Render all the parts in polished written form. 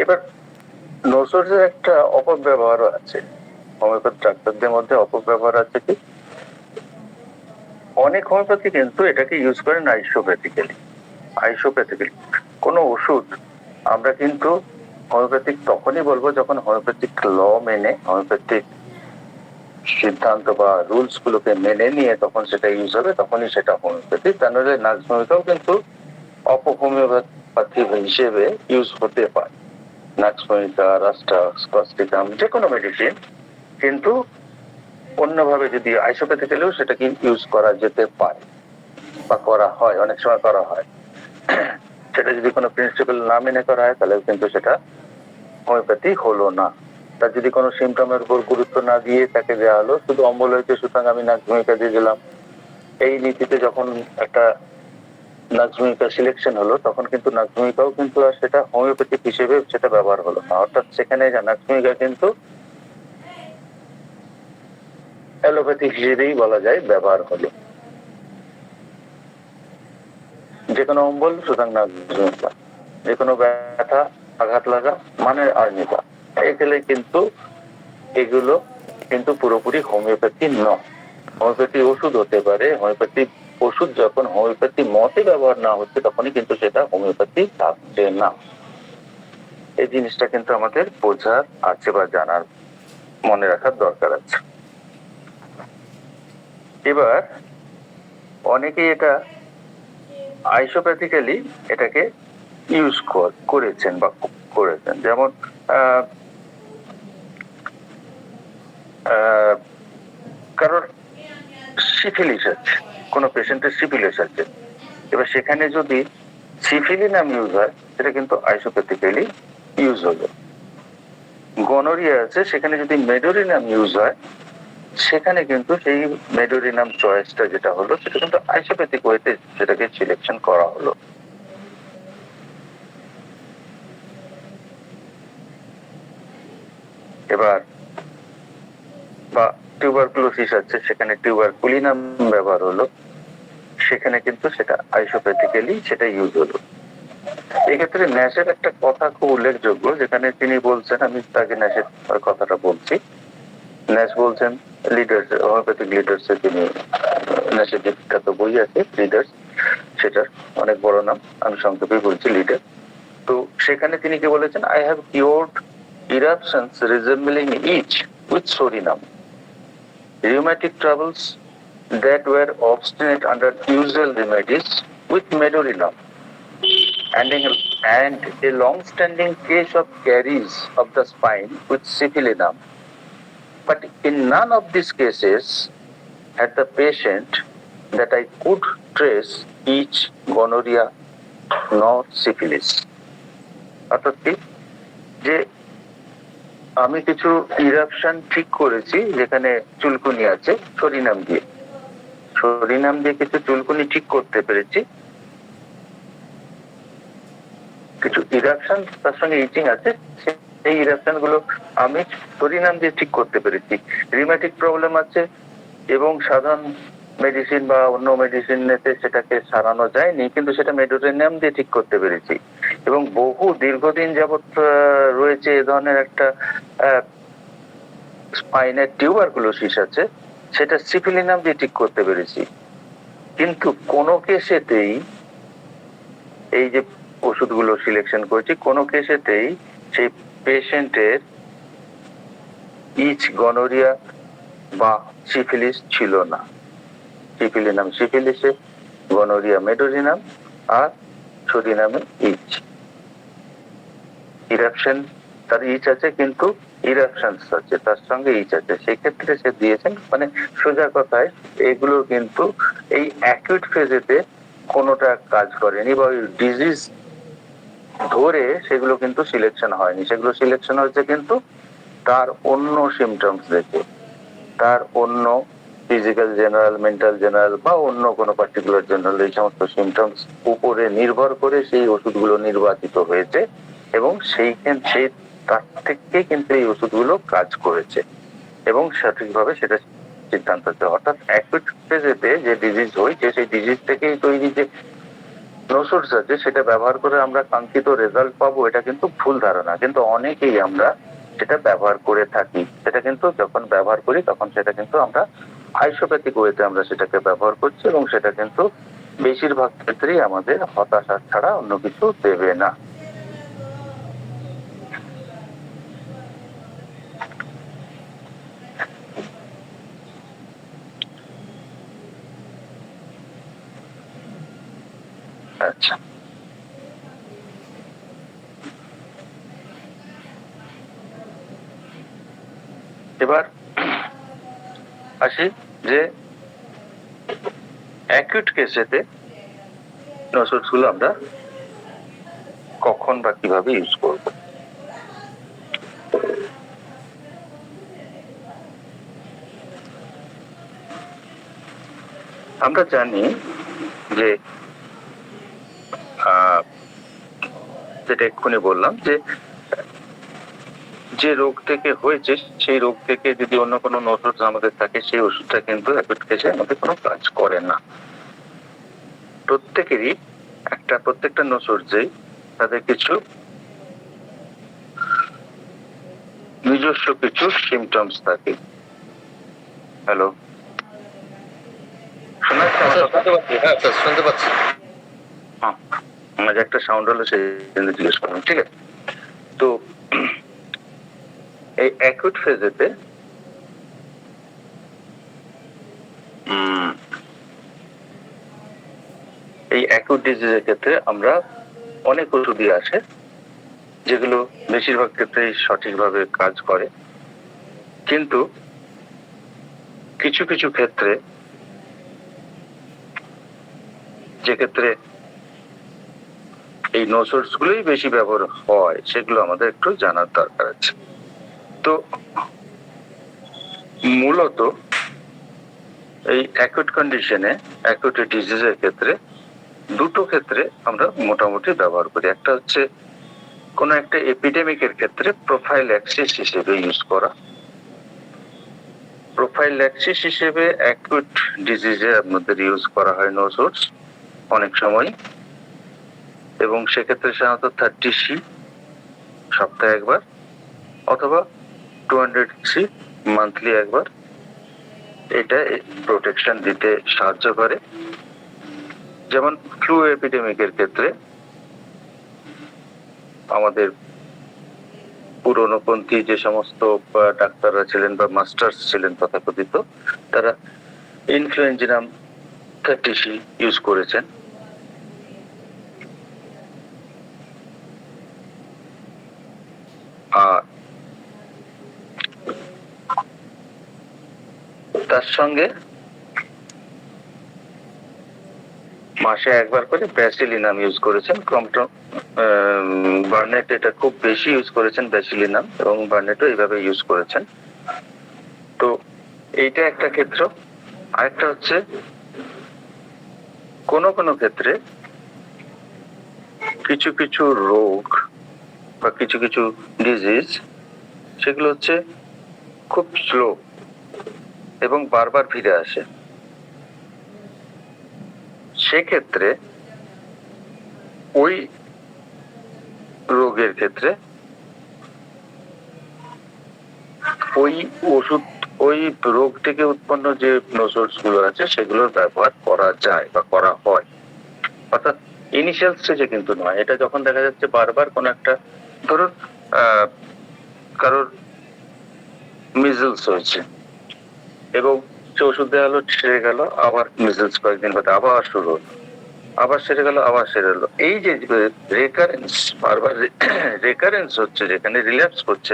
এবার নোসোর্সের একটা অপব্যবহারও আছে, হোমিওপ্যাথি ডাক্তারদের মধ্যে অপব্যবহার আছে কি, অনেক হোমিওপ্যাথি কিন্তু এটাকে ইউজ করেন আইসোপ্যাথিক্যালি। কোনো ওষুধ আমরা কিন্তু হোমিওপ্যাথিক তখনই বলবো যখন হোমিওপ্যাথিক ল মেনে, হোমিওপ্যাথিক সিদ্ধান্ত বা রুলস গুলোকে মেনে নিয়ে তখন সেটা ইউজ হবে, তখনই সেটা হোমিওপ্যাথি। তা নাহলে নার্স ভূমিকাও কিন্তু অপহোমিওপ্যাথি হিসেবে ইউজ হতে পারে। নাক্স ভূমিকা, রাস্টাক্স, কস্টিকাম, যে কোনো মেডিসিন কিন্তু অন্যভাবে যদি আইসোপ্যাথিক্যালিও সেটাকে ইউজ করা যেতে পারে বা করা হয়, অনেক সময় করা হয়। সেটা যদি কোনো প্রিন্সিপাল না মেনে করা হয় তাহলে কিন্তু সেটা হোমিওপ্যাথি হলো না। তার যদি কোনো সিমটমের উপর গুরুত্ব না দিয়ে তাকে দেওয়া হলো, শুধু অম্বল হয়েছে সুতরাং আমি নাক ভূমিকা দিয়ে দিলাম, এই নীতিতে যখন একটা নাক ভূমিকা সিলেকশন হলো তখন কিন্তু নাক ভূমিকাও কিন্তু আর সেটা হোমিওপ্যাথিক হিসেবে সেটা ব্যবহার হলো না। অর্থাৎ সেখানে নাক ভূমিকা কিন্তু অ্যালোপ্যাথিক হিসেবেই বলা যায় ব্যবহার হলো। যে কোনো অম্বল সুতরাং নাক ভূমিকা, যে কোনো ব্যথা, আঘাত লাগা মানে আর্নিকা, এগুলো কিন্তু এগুলো কিন্তু পুরোপুরি হোমিওপ্যাথি নয়। হোমিওপ্যাথি ওষুধ হতে পারে, হোমিওপ্যাথি ওষুধ যখন হোমিওপ্যাথি মতে ব্যবহার না হচ্ছে তখনই কিন্তু সেটা হোমিওপ্যাথি থাকছে না। এই জিনিসটা কিন্তু আমাদের বোঝার আছে বা জানার, মনে রাখার দরকার আছে। এবার অনেকেই এটা আইসোপ্যাথিক্যালি এটাকে ইউজ করেছেন বা করেছেন, যেমন কারোর সিফিলিস আছে, কোনো পেশেন্টের সিফিলিস আছে, এবার সেখানে যদি সিফিলিনাম ইউজ হয় সেটা কিন্তু আইসোপ্যাথিক্যালি ইউজ হলো। গনোরিয়া আছে, সেখানে যদি মেডোরিনাম ইউজ হয় সেখানে কিন্তু সেই মেডোরিনাম চয়েসটা যেটা হলো সেটা কিন্তু আইসোপ্যাথিক ওয়েতে সেটাকে সিলেকশন করা হলো। এবার বা টিউবারকুলোসিস আছে, সেখানে টিউবারকুলিনাম ব্যবহার হলো, সেখানে কিন্তু সেটা আইসোপ্যাথিক্যালি সেটা ইউজ হলো। এক্ষেত্রে ন্যাশের একটা কথা খুব উল্লেখযোগ্য, যেখানে তিনি বলছেন, আমি তাকে ন্যাশের কথাটা বলছি। ন্যাশ বলছেন লিডার্স, হোমিওপ্যাথিক লিডার্স এ তিনি, ন্যাশের যে বিখ্যাত বই আছে লিডার্স, সেটার অনেক বড় নাম, আমি সংক্ষেপে বলছি লিডার। তো সেখানে তিনি কি বলেছেন, I have cured eruptions resembling each with Sorinam, rheumatic troubles that were obstinate under usual remedies with Medorinum, and a long-standing case of caries of the spine with Syphilinum. But in none of these cases had the patient that I could trace each gonorrhea nor syphilis. অর্থাৎ কি, যে আমি কিছু eruption ঠিক করেছি যেখানে চুলকুনি আছে, psorinum দিয়ে কিছু চুলকুনি ঠিক করতে পেরেছি, কিছু ইরাপশন তার সঙ্গে ইচিং আছে, সেই ইরাপশন গুলো আমি সরিনাম দিয়ে ঠিক করতে পেরেছি। রিউমেটিক প্রবলেম আছে এবং সাধারণ মেডিসিন বা অন্য মেডিসিনেতে সেটাকে সারানো যায়নি, কিন্তু সেটা মেডোরিনাম দিয়ে ঠিক করতে পেরেছি। এবং বহু দীর্ঘদিন যাবৎ রয়েছে এ ধরনের একটা স্পাইনের টিউবারকুলোসিস আছে, সেটা সিফিলিনাম দিয়ে ঠিক করতে পেরেছি। কিন্তু কোনো কেসেতেই এই যে ওষুধগুলো সিলেকশন করেছি, কোনো কেসেতেই সেই পেশেন্টের ইচ গনোরিয়া বা সিফিলিস ছিল না। সিফিলিনাম সিফিলিসে, গনোরিয়া মেডোরিনাম, আর সোডিনামে ইচ। ইরাপশন তার ইচ আছে কিন্তু ইরাপশন আছে, তার সঙ্গে ইচ আছে, সেই ক্ষেত্রে সে দিয়েছেন। মানে সোজা কথায় এগুলো কিন্তু এই অ্যাকিউট ফেজেতে কোনোটা কাজ করেনি বা ডিজিজ ধরে সেগুলো কিন্তু সিলেকশন হয়নি, সেগুলো সিলেকশন হয়েছে কিন্তু তার অন্য সিমটমস দেখে, তার অন্য ফিজিক্যাল জেনারেল, মেন্টাল জেনারেল বা অন্য কোনো পার্টিকুলার জেনারেল, এই সমস্ত সিমটমস উপরে নির্ভর করে সেই ওষুধগুলো নির্বাচিত হয়েছে এবং সেই তার থেকে কিন্তু এই ওষুধগুলো কাজ করেছে এবং সঠিকভাবে সেটা সিদ্ধান্ত হচ্ছে। অর্থাৎ অ্যাকুট ফেজেতে যে ডিজিজ হয়েছে সেই ডিজিজ থেকেই তৈরি যে নোসোর্স আছে সেটা ব্যবহার করে আমরা কাঙ্ক্ষিত রেজাল্ট পাবো, এটা কিন্তু ভুল ধারণা। কিন্তু অনেকেই আমরা সেটা ব্যবহার করে থাকি। সেটা কিন্তু যখন ব্যবহার করি তখন সেটা কিন্তু আমরা আইসোপ্যাথিক ওয়েতে আমরা সেটাকে ব্যবহার করছি, এবং সেটা কিন্তু বেশিরভাগ ক্ষেত্রেই আমাদের হতাশা ছাড়া অন্য কিছু দেবে না। আচ্ছা, এবার আসি যে অ্যাকিউট কেসেতে নোসোর্স গুলো আমরা কখন বা কিভাবে ইউজ করব। আমরা জানি যে যেটা এক্ষুনি বললাম যে যে রোগ থেকে হয়েছে সেই রোগ থেকে যদি অন্য কোনো ওষুধ আমাদের থাকে, সেই ওষুধটা কিন্তু অ্যাকিউট কেসে আমাদের কোনো কাজ করে না। প্রত্যেকেরই প্রত্যেকটা নোসোর্সেই তাদের কিছু নিজস্ব কিছু সিমটমস থাকে। হ্যালো, শোনা যাচ্ছে? শুনতে পাচ্ছি। হ্যাঁ, আমার একটা সাউন্ড হলো সেই জন্য জিজ্ঞেস করলাম। ঠিক আছে, তো এই অ্যাকিউট ফেজেতে এই অ্যাকিউট ডিজিজের ক্ষেত্রে আমরা অনেক ওষুধই আছে যেগুলো বেশিরভাগ ক্ষেত্রেই সঠিকভাবে কাজ করে, কিন্তু কিছু কিছু ক্ষেত্রে যে ক্ষেত্রে এই নোসোর্স গুলোই বেশি ব্যবহার হয় সেগুলো আমাদের একটু জানার দরকার আছে। তো মূলত এই অ্যাকিউট কন্ডিশনে, অ্যাকিউট ডিজিজের ক্ষেত্রে দুটো ক্ষেত্রে আমরা মোটামুটি ব্যবহার করি। একটা হচ্ছে কোন একটা এপিডেমিকের ক্ষেত্রে প্রোফাইল্যাক্সিস হিসেবে ইউজ করা। প্রোফাইল্যাক্সিস হিসেবে অ্যাকিউট ডিজিজে আপনাদের ইউজ করা হয় নোসোর্স অনেক সময়, এবং সেক্ষেত্রে সাধারণত 30C সপ্তাহে একবার, অথবা 200C মান্থলি একবার। এটা প্রোটেকশন দিতে সাহায্য করে। যেমন ফ্লু এপিডেমিকের ক্ষেত্রে আমাদের পুরনোপন্থী যে সমস্ত ডাক্তাররা ছিলেন বা মাস্টার্স ছিলেন তথাকথিত, তারা ইনফ্লুয়েঞ্জিনাম 30C ইউজ করেছেন। আর তার সঙ্গে মাসে একবার করে ব্যাসিলিনাম ইউজ করেছেন। বার্নেট এটা খুব বেশি ইউজ করেছেন ব্যাসিলিনাম, এবং বার্নেটও এইভাবে ইউজ করেছেন। তো এইটা একটা ক্ষেত্র। আরেকটা হচ্ছে কোনো কোনো ক্ষেত্রে কিছু কিছু রোগ বা কিছু কিছু ডিজিজ সেগুলো হচ্ছে খুব স্লো এবং বারবার ফিরে আসে। সেক্ষেত্রে ওই রোগের ক্ষেত্রে ওই ওষুধ, ওই রোগ থেকে উৎপন্ন যে নোসোর্স গুলো আছে সেগুলোর ব্যবহার করা যায় বা করা হয়। অর্থাৎ ইনিশিয়াল স্টেজে কিন্তু নয়। এটা যখন দেখা যাচ্ছে বারবার কোন একটা, ধরুন কারোর মিজলস হয়েছে এবং সে ওষুধ দেওয়া হলো, সেরে গেল, আবার মিজলস কয়েকদিন বাদে আবার শুরু হলো, আবার সেরে গেল, আবার সেরে গেল। এই যে রেকারেন্স, বারবার রেকারেন্স হচ্ছে, যেখানে রিল্যাপস করছে,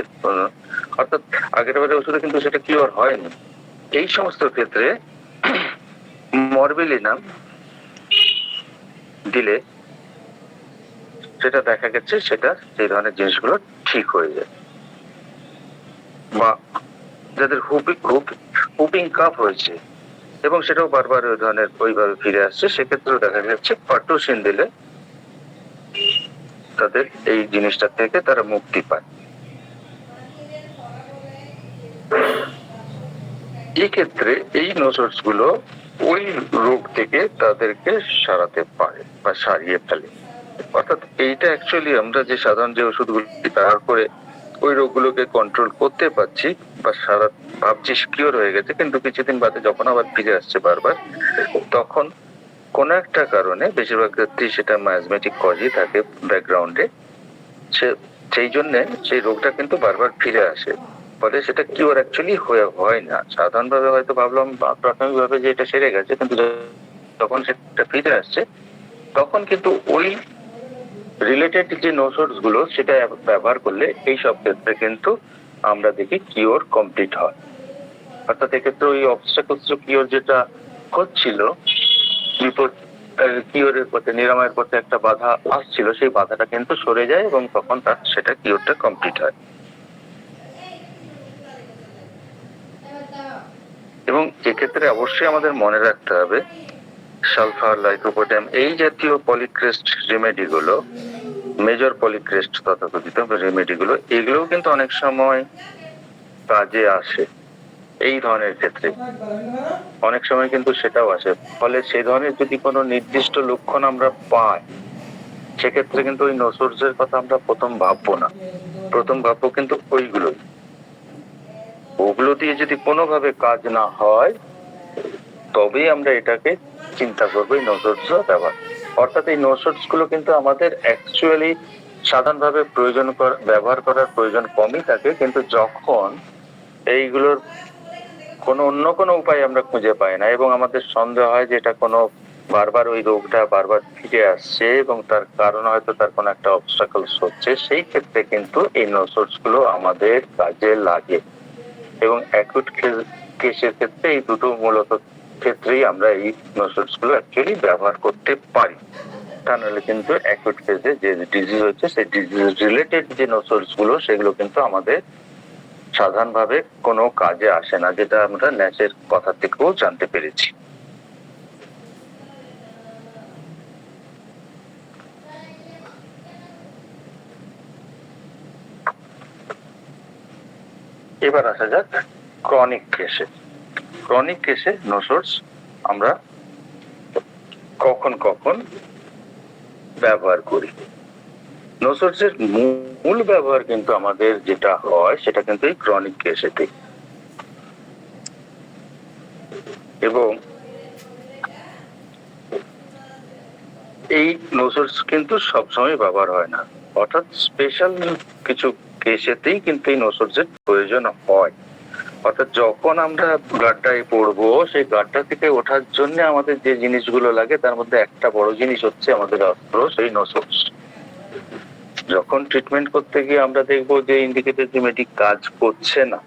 অর্থাৎ আগের বারে ওষুধে কিন্তু সেটা কিওর হয়নি, এই সমস্ত ক্ষেত্রে মরবিলিনাম দিলে সেটা দেখা গেছে সেটা সেই ধরনের জিনিসগুলো ঠিক হয়ে যায়। বা যাদের হুপিং কাফ হয়েছে এবং সেটাও বারবার ওই ধরনের ওইভাবে ফিরে আসছে, সেক্ষেত্রেও দেখা যাচ্ছে পার্টোসিন দিলে তাদের এই জিনিসটা থেকে তারা মুক্তি পায়। এই ক্ষেত্রে এই নোসোর্স গুলো ওই রোগ থেকে তাদেরকে সারাতে পারে বা সারিয়ে ফেলে। অর্থাৎ এইটা অ্যাকচুয়ালি আমরা যে সাধারণ যে ওষুধগুলো ব্যবহার করে ওই রোগগুলোকে কন্ট্রোল করতে পারছি বা সারা ভাবছি কিওর হয়ে গেছে, কিন্তু কিছুদিন বাদে যখন আবার ফিরে আসছে বারবার, তখন কোন একটা কারণে, বেশিরভাগ ক্ষেত্রেই সেটা মায়াজমেটিক কজই থাকে ব্যাকগ্রাউন্ডে, সেই জন্য সেই রোগটা কিন্তু বারবার ফিরে আসে। ফলে সেটা কিওর অ্যাকচুয়ালি হয় না। সাধারণভাবে হয়তো ভাবলাম প্রাথমিকভাবে যে এটা সেরে গেছে, কিন্তু যখন সেটা ফিরে আসছে তখন কিন্তু ওই রিলেটেড যে নোসোর্স গুলো সেটা ব্যবহার করলে এই সব ক্ষেত্রে কিন্তু আমরা দেখি কিওর কমপ্লিট হয়। অর্থাৎ এক্ষেত্রে ওই অবস্ট্রাকলস কিওর যেটা হচ্ছিল, কিওরের পথে, নিরাময়ের পথে একটা বাধা আসছিল, সেই বাধাটা কিন্তু সরে যায় এবং তখন তার সেটা কিওরটা কমপ্লিট হয়। এবং এক্ষেত্রে অবশ্যই আমাদের মনে রাখতে হবে সালফার, লাইকোপোডিয়াম এই জাতীয় পলিক্রেস্ট রেমেডি গুলো, মেজর পলিক্রেস্ট তথাকথিত রেমেডি গুলো, এগুলোও কিন্তু অনেক সময় কাজে আসে এই ধরনের ক্ষেত্রে। অনেক সময় কিন্তু সেটাও আসে। ফলে সেই ধরনের যদি কোনো নির্দিষ্ট লক্ষণ আমরা পাই, সেক্ষেত্রে কিন্তু ওই নোসোর্স এর কথা আমরা প্রথম ভাববো না, প্রথম ভাববো কিন্তু ওগুলো দিয়ে যদি কোনোভাবে কাজ না হয় তবেই আমরা এটাকে চিন্তা করবো এই নোসোর্স ব্যবহার। অর্থাৎ এই নোসোর্স গুলো কিন্তু আমাদের অ্যাকচুয়ালি সাধারণভাবে ব্যবহার করার প্রয়োজন কমই থাকে, কিন্তু যখন এইগুলোর অন্য কোনো উপায় আমরা খুঁজে পাই না এবং আমাদের সন্দেহ হয় যে এটা কোনো বারবার ওই রোগটা বারবার ফিরে আসছে এবং তার কারণ হয়তো তার কোনো একটা অবস্ট্রাকলস হচ্ছে, সেই ক্ষেত্রে কিন্তু এই নোসোর্স গুলো আমাদের কাজে লাগে। এবং অ্যাকুট কেসের ক্ষেত্রে এই দুটো মূলত ক্ষেত্রেই আমরা এই নোসোর্স গুলো অ্যাকচুয়ালি ব্যবহার করতে পারি। তা নাহলে কিন্তু অ্যাকুট কেসে যে ডিজিজ হচ্ছে সেই ডিজিজ রিলেটেড যে নোসোর্স গুলো সেগুলো কিন্তু আমাদের সাধারণভাবে কোনো কাজে আসে না, যেটা আমরা ন্যাচের কথা থেকেও জানতে পেরেছি। এবার আসা যাক ক্রনিক কেসে। ক্রনিক কেসে নোসোর্স আমরা কখন কখন ব্যবহার করি। নোসোর্সের মূল ব্যবহার কিন্তু আমাদের যেটা হয় সেটা কিন্তু এই ক্রনিক কেসেতে, এবং এই নোসোর্স কিন্তু সবসময় ব্যবহার হয় না। অর্থাৎ স্পেশাল কিছু কেসেতেই কিন্তু এই নোসোর্সের প্রয়োজন হয়। অর্থাৎ যখন আমরা গাড্ডায় পড়বো, সেই গাড্ডা থেকে ওঠার জন্য আমাদের যে জিনিসগুলো লাগে তার মধ্যে একটা বড় জিনিস হচ্ছে আমাদের অস্ত্র, সেই নোসোর্স। যখন ট্রিটমেন্ট করতে গিয়ে আমরা দেখবো যে ইন্ডিকেটেড রেমেডি কাজ করছে না,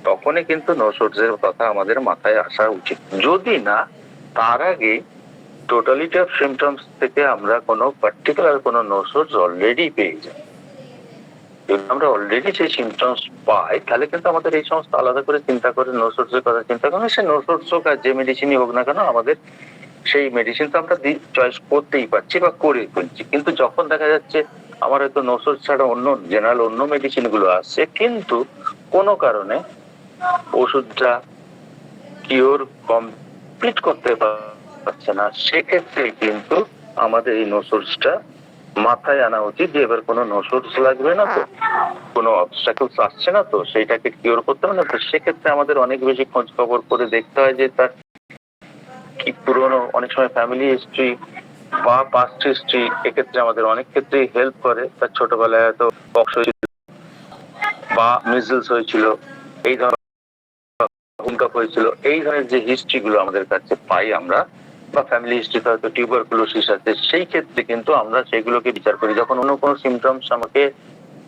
তখনই কিন্তু নোসোর্স এর কথা আমাদের মাথায় আসা উচিত। যদি না তার আগে টোটালিটি অফ সিমটমস থেকে আমরা কোনো পার্টিকুলার কোনো নোসোর্স অলরেডি পেয়ে যাই, যদি আমরা অলরেডি সেই সিমটমস পাই, তাহলে কিন্তু আমাদের এই সমস্ত আলাদা করে চিন্তা করে নোসোর্স এর কথা চিন্তা করা, সে নোসোর্স হোক আর যে মেডিসিনই হোক না কেন, আমাদের সেই মেডিসিন তো আমরা চয়েস করতেই পারছি বা করে ফেলছি। কিন্তু যখন দেখা যাচ্ছে আমার হয়তো নোসোর্স ছাড়া অন্য জেনারেল অন্য মেডিসিন গুলো আসছে, কিন্তু কোনো কারণে ওষুধটা কিওর কমপ্লিট করতে পারছে না, সেক্ষেত্রে কিন্তু আমাদের এই নোসোর্সটা মাথায় আনা উচিত যে এবার কোনো নোসোর্স লাগবে না তো, কোনো অবস্ট্রাকলস আসছে না তো, সেইটাকে কিওর করতে হবে না তো। সেক্ষেত্রে আমাদের অনেক বেশি খোঁজ খবর করে দেখতে হয় যে তার কি পুরনো, অনেক সময় ফ্যামিলি হিস্ট্রি বা পাস্ট হিস্ট্রি এক্ষেত্রে আমাদের অনেক ক্ষেত্রেই হেল্প করে। তার ছোটবেলায় হয়তো পক্স হয়েছিল বা মিজলস হয়েছিল, এই ধরনের ভূমিকা হয়েছিল, এই ধরনের যে হিস্ট্রি গুলো আমাদের কাছে পাই আমরা, বা ফ্যামিলি হিস্ট্রিতে হয়তো টিউবারকুলোসিস আছে, সেই ক্ষেত্রে কিন্তু আমরা সেগুলোকে বিচার করি। যখন অন্য কোনো সিমটমস আমাকে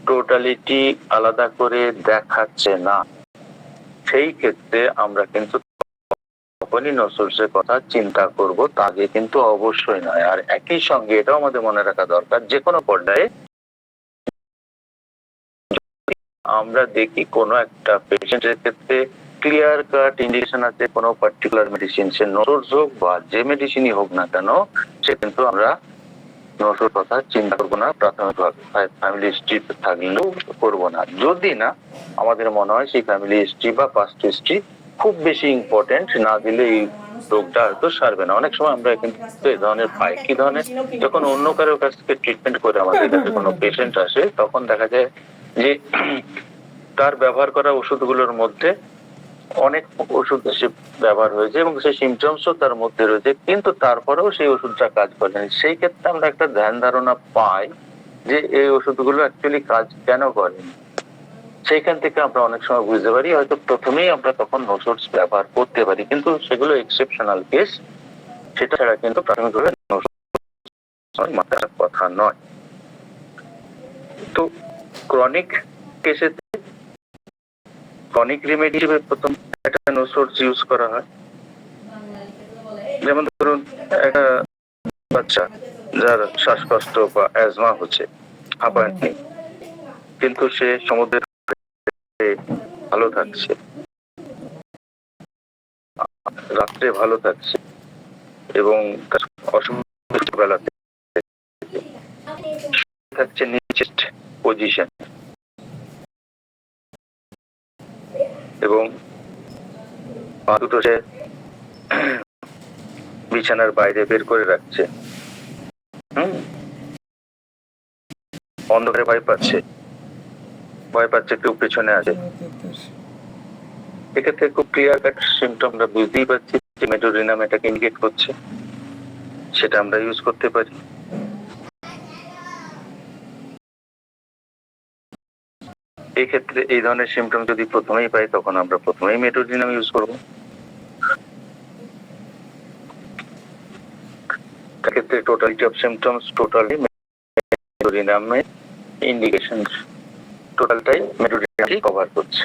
টোটালিটি আলাদা করে দেখাচ্ছে না, সেই ক্ষেত্রে আমরা কিন্তু তখনই নোসোর্সের কথা চিন্তা করব, তাকে কিন্তু অবশ্যই নয়। আর একই সঙ্গে এটাও আমাদের মনে রাখা দরকার, যে কোনো পর্যায়ে আমরা দেখি কোনো একটা পেশেন্টের ক্ষেত্রে ক্লিয়ার কাট ইন্ডিকেশন আছে কোনো পার্টিকুলার মেডিসিন, সে নোসোর্স হোক বা যে মেডিসিনই হোক না কেন, সে কিন্তু আমরা নোসোর কথা চিন্তা করবো না প্রাথমিকভাবে, ফ্যামিলি হিস্ট্রি থাকলেও করবো না, যদি না আমাদের মনে হয় সেই ফ্যামিলি হিস্ট্রি বা পাস্ট হিস্ট্রি খুব বেশি ইম্পর্টেন্ট, না দিলে এই রোগটা হয়তো সারবে না। অনেক সময় আমরা কিন্তু এই ধরনের পাই, কি ধরনের, যখন অন্য কারোর কাছ থেকে ট্রিটমেন্ট করে আমাদের কাছে কোনো পেশেন্ট আসে, তখন দেখা যায় যে তার ব্যবহার করা ওষুধগুলোর মধ্যে অনেক ওষুধ সে ব্যবহার হয়েছে এবং সেই সিমটমসও তার মধ্যে রয়েছে, কিন্তু তারপরেও সেই ওষুধটা কাজ করেনি। সেই ক্ষেত্রে আমরা একটা ধ্যান ধারণা পাই যে এই ওষুধগুলো অ্যাকচুয়ালি কাজ কেন করেনি। সেইখান থেকে আমরা অনেক সময় বুঝতে পারি, হয়তো প্রথমেই আমরা তখন নো সোর্স ব্যবহার করতে পারি, কিন্তু সেগুলো এক্সেপশনাল কেস। সেটা ছাড়া কিন্তু প্রাথমিকভাবে নো সোর্স মাথার কথা নয়। তো ক্রনিক কেসে ক্রনিক রেমেডি হিসেবে প্রথম একটা নো সোর্স ইউজ করা হয়। যেমন ধরুন একটা বাচ্চা যার শ্বাসকষ্ট বা অ্যাজমা হচ্ছে, হাঁপানি, কিন্তু সে সমুদ্রের ভালো থাকছে, রাত্রে ভালো থাকছে এবং অসুখ বেলাতে থাকছে নিচেস্ট পজিশন এবং পা দুটো সে বিছানার বাইরে বের করে রাখছে, অন্ধকারে ভয় পাচ্ছে কেউ পেছনে আছে। এক্ষেত্রে খুব ক্লিয়ার কাট সিমটম আমরা বুঝতেই পারছি যে মেটোরিনাম এটাকে ইন্ডিকেট করছে, সেটা আমরা ইউজ করতে পারি। এই ক্ষেত্রে এই ধরনের সিমটম যদি প্রথমেই পাই, তখন আমরা প্রথমেই মেটোরিনাম ইউজ করব। ক্ষেত্রে টোটালিটি অফ সিমটমস টোটালি মেটোরিনামে ইন্ডিকেশন, টোটালটাই মেটোরিনামই কভার করছে।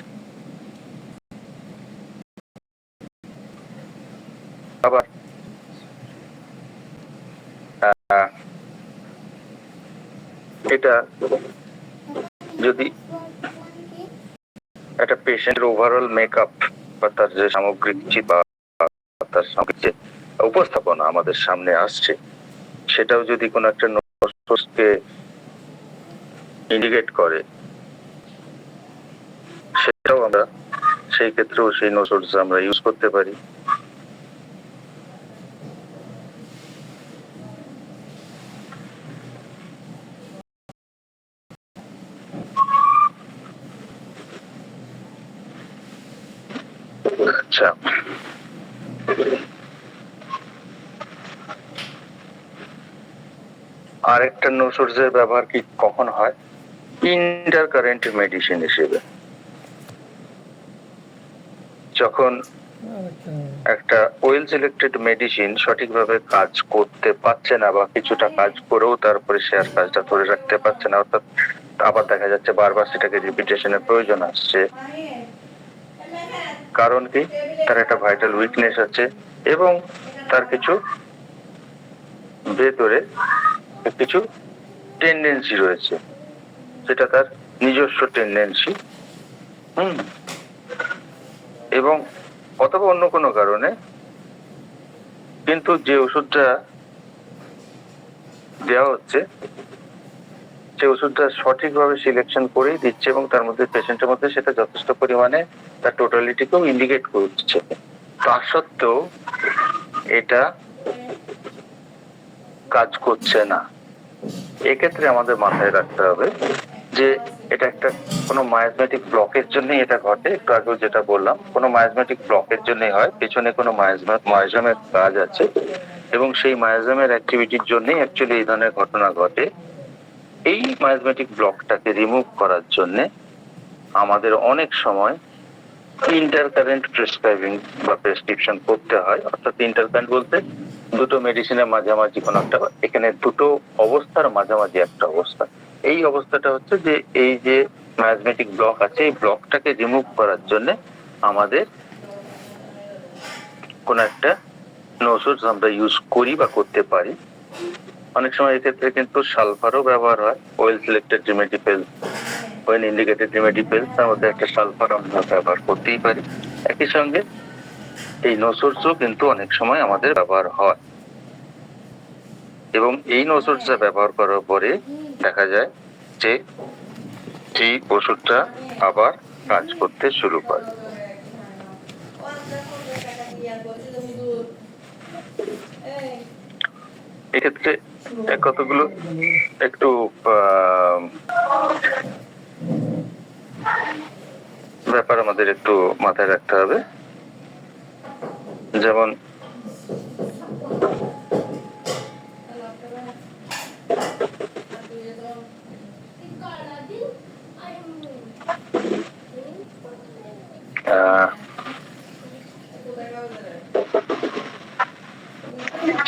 আবার এটা যদি একটা পেশেন্টের ওভারঅল মেকআপ বা তার যে সামগ্রিক বা তার সামগ্রিক যে উপস্থাপনা আমাদের সামনে আসছে, সেটাও যদি কোনো একটা নোসোর্সকে ইন্ডিকেট করে, সেটাও আমরা সেই ক্ষেত্রেও সেই নোসোর্স আমরা ইউজ করতে পারি। আচ্ছা, আরেকটা নো সোর্সের ব্যবহার কি কখন হয়? ইন্টারকারেন্ট মেডিসিন হিসেবে। যখন একটা ওয়েল সিলেক্টেড মেডিসিন সঠিকভাবে কাজ করতে পারছে না বা কিছুটা কাজ করেও তারপরে সে আর কাজটা ধরে রাখতে পারছে না, অর্থাৎ আবার দেখা যাচ্ছে বারবার সেটাকে রিপিটেশনের প্রয়োজন আসছে। কারণ কি? তার একটা ভাইটাল উইকনেস আছে এবং তার কিছু ভেতরে কিছু টেন্ডেন্সি রয়েছে, সেটা তার নিজস্ব টেন্ডেন্সি, এবং অথবা অন্য কোনো কারণে, কিন্তু যে ওষুধটা দেওয়া হচ্ছে সে ওষুধটা সঠিকভাবে সিলেকশন করেই দিচ্ছে এবং তার মধ্যে পেশেন্টের মধ্যে সেটা যথেষ্ট পরিমাণে তার টোটালিটিকেও ইন্ডিকেট করছে। তা সত্ত্বেও এটা কাজ করছে না। এক্ষেত্রে আমাদের মাথায় রাখতে হবে যে এটা একটা কোনো মায়াজমেটিক ব্লকের জন্যই এটা ঘটে। একটু আগেও যেটা বললাম, কোনো মায়াজমেটিক ব্লকের জন্যই হয়, পেছনে কোনো মায়াজমের কাজ আছে এবং সেই মায়াজমের অ্যাক্টিভিটির জন্যই অ্যাকচুয়ালি এই ধরনের ঘটনা ঘটে। এই মায়াজমেটিক ব্লকটাকে রিমুভ করার জন্য আমাদের অনেক সময় ইন্টারকারেন্ট প্রেসক্রাইবিং বা প্রেসক্রিপশন করতে হয়। অর্থাৎ ইন্টারকারেন্ট বলতে দুটো মেডিসিনের মাঝামাঝি কোনো একটা, এখানে দুটো অবস্থার মাঝামাঝি একটা অবস্থা। এই অবস্থাটা হচ্ছে যে এই যে মায়াজমেটিক ব্লক আছে, এই ব্লকটাকে রিমুভ করার জন্য আমাদের কোন একটা নোসোর্স আমরা ইউজ করি বা করতে পারি। অনেক সময় এক্ষেত্রে কিন্তু সালফারও ব্যবহার হয়। ওয়েল সিলেক্টেড রিমেডিপেল, ওয়েল ইন্ডিকেটেড রিমেডিপেল, তার মধ্যে একটা সালফার আমরা ব্যবহার করতেই পারি। একই সঙ্গে এই নোসোর্সও কিন্তু অনেক সময় আমাদের ব্যবহার হয় এবং এই নোসোর্সটা ব্যবহার করার পরে দেখা যায় যে এই ওষুধটা আবার কাজ করতে শুরু করে। এক্ষেত্রে কতগুলো একটু ব্যাপার আমাদের একটু মাথায় রাখতে হবে। যেমন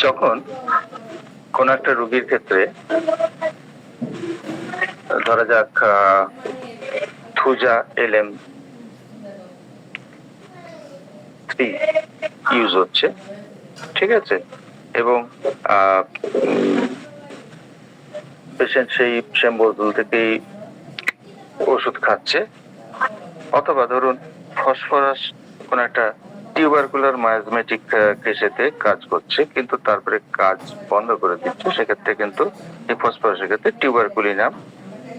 যখন কোন একটা রোগীর ক্ষেত্রে ধরা যাক থুজা LM 3 ইউজ হচ্ছে, ঠিক আছে, এবং পেশেন্ট সেই সেম বোতল থেকেই ওষুধ খাচ্ছে, অথবা ধরুন ফসফরাস কোন একটা টিউবারকুলার মায়াজমেটিক কেসেতে কাজ করছে কিন্তু তারপরে কাজ বন্ধ করে দিচ্ছে, সেক্ষেত্রে কিন্তু এই ফসফরাসের ক্ষেত্রে টিউবারকুলিনাম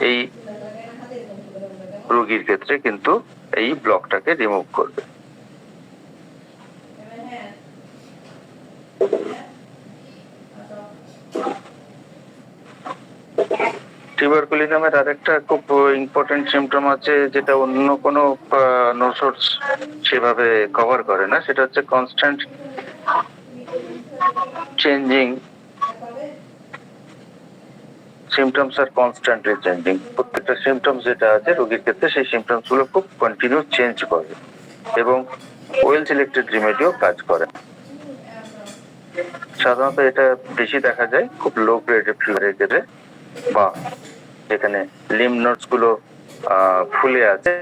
এই রোগীর ক্ষেত্রে কিন্তু এই ব্লকটাকে রিমুভ করবে। টিউবারকুলিনামের আরেকটা খুব ইম্পর্টেন্ট সিমটম আছে যেটা অন্য কোনো নোসোর্স সেভাবে কভার করে না, সেটা হচ্ছে কনস্ট্যান্ট চেঞ্জিং সিমটমস আর কনস্ট্যান্টলি চেঞ্জিং। প্রত্যেকটা সিমটমস যেটা আছে রোগীর ক্ষেত্রে সেই সিমটমস গুলো খুব কন্টিনিউ চেঞ্জ করে এবং ওয়েল সিলেক্টেড রিমেডিও কাজ করে। সাধারণত এটা বেশি দেখা যায় খুব লো গ্রেডেড ফিভারের ক্ষেত্রে, বা যেখানে লিম্ফ নোডস গুলো ফুলে আছে,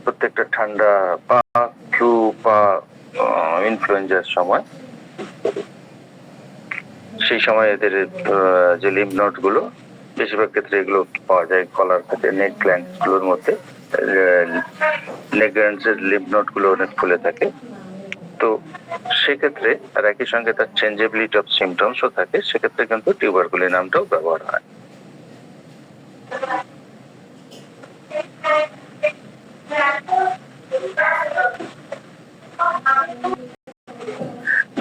প্রত্যেকটা ঠান্ডা বা ফ্লু বা ইনফ্লুয়েঞ্জার সময়, সেই সময় এদের যে লিম্ফ নোড গুলো বেশিরভাগ ক্ষেত্রে এগুলো পাওয়া যায় কলার থেকে নেক গ্ল্যান্ডস গুলোর মধ্যে, নেক গ্ল্যান্ডস এর লিম্ফ নোড গুলো অনেক ফুলে থাকে। তো সেক্ষেত্রে আর একই সঙ্গে তার চেঞ্জেবিলিটি অফ সিমটমসও থাকে, সেক্ষেত্রে কিন্তু টিউবারকুলিনামটাও ব্যবহার হয়।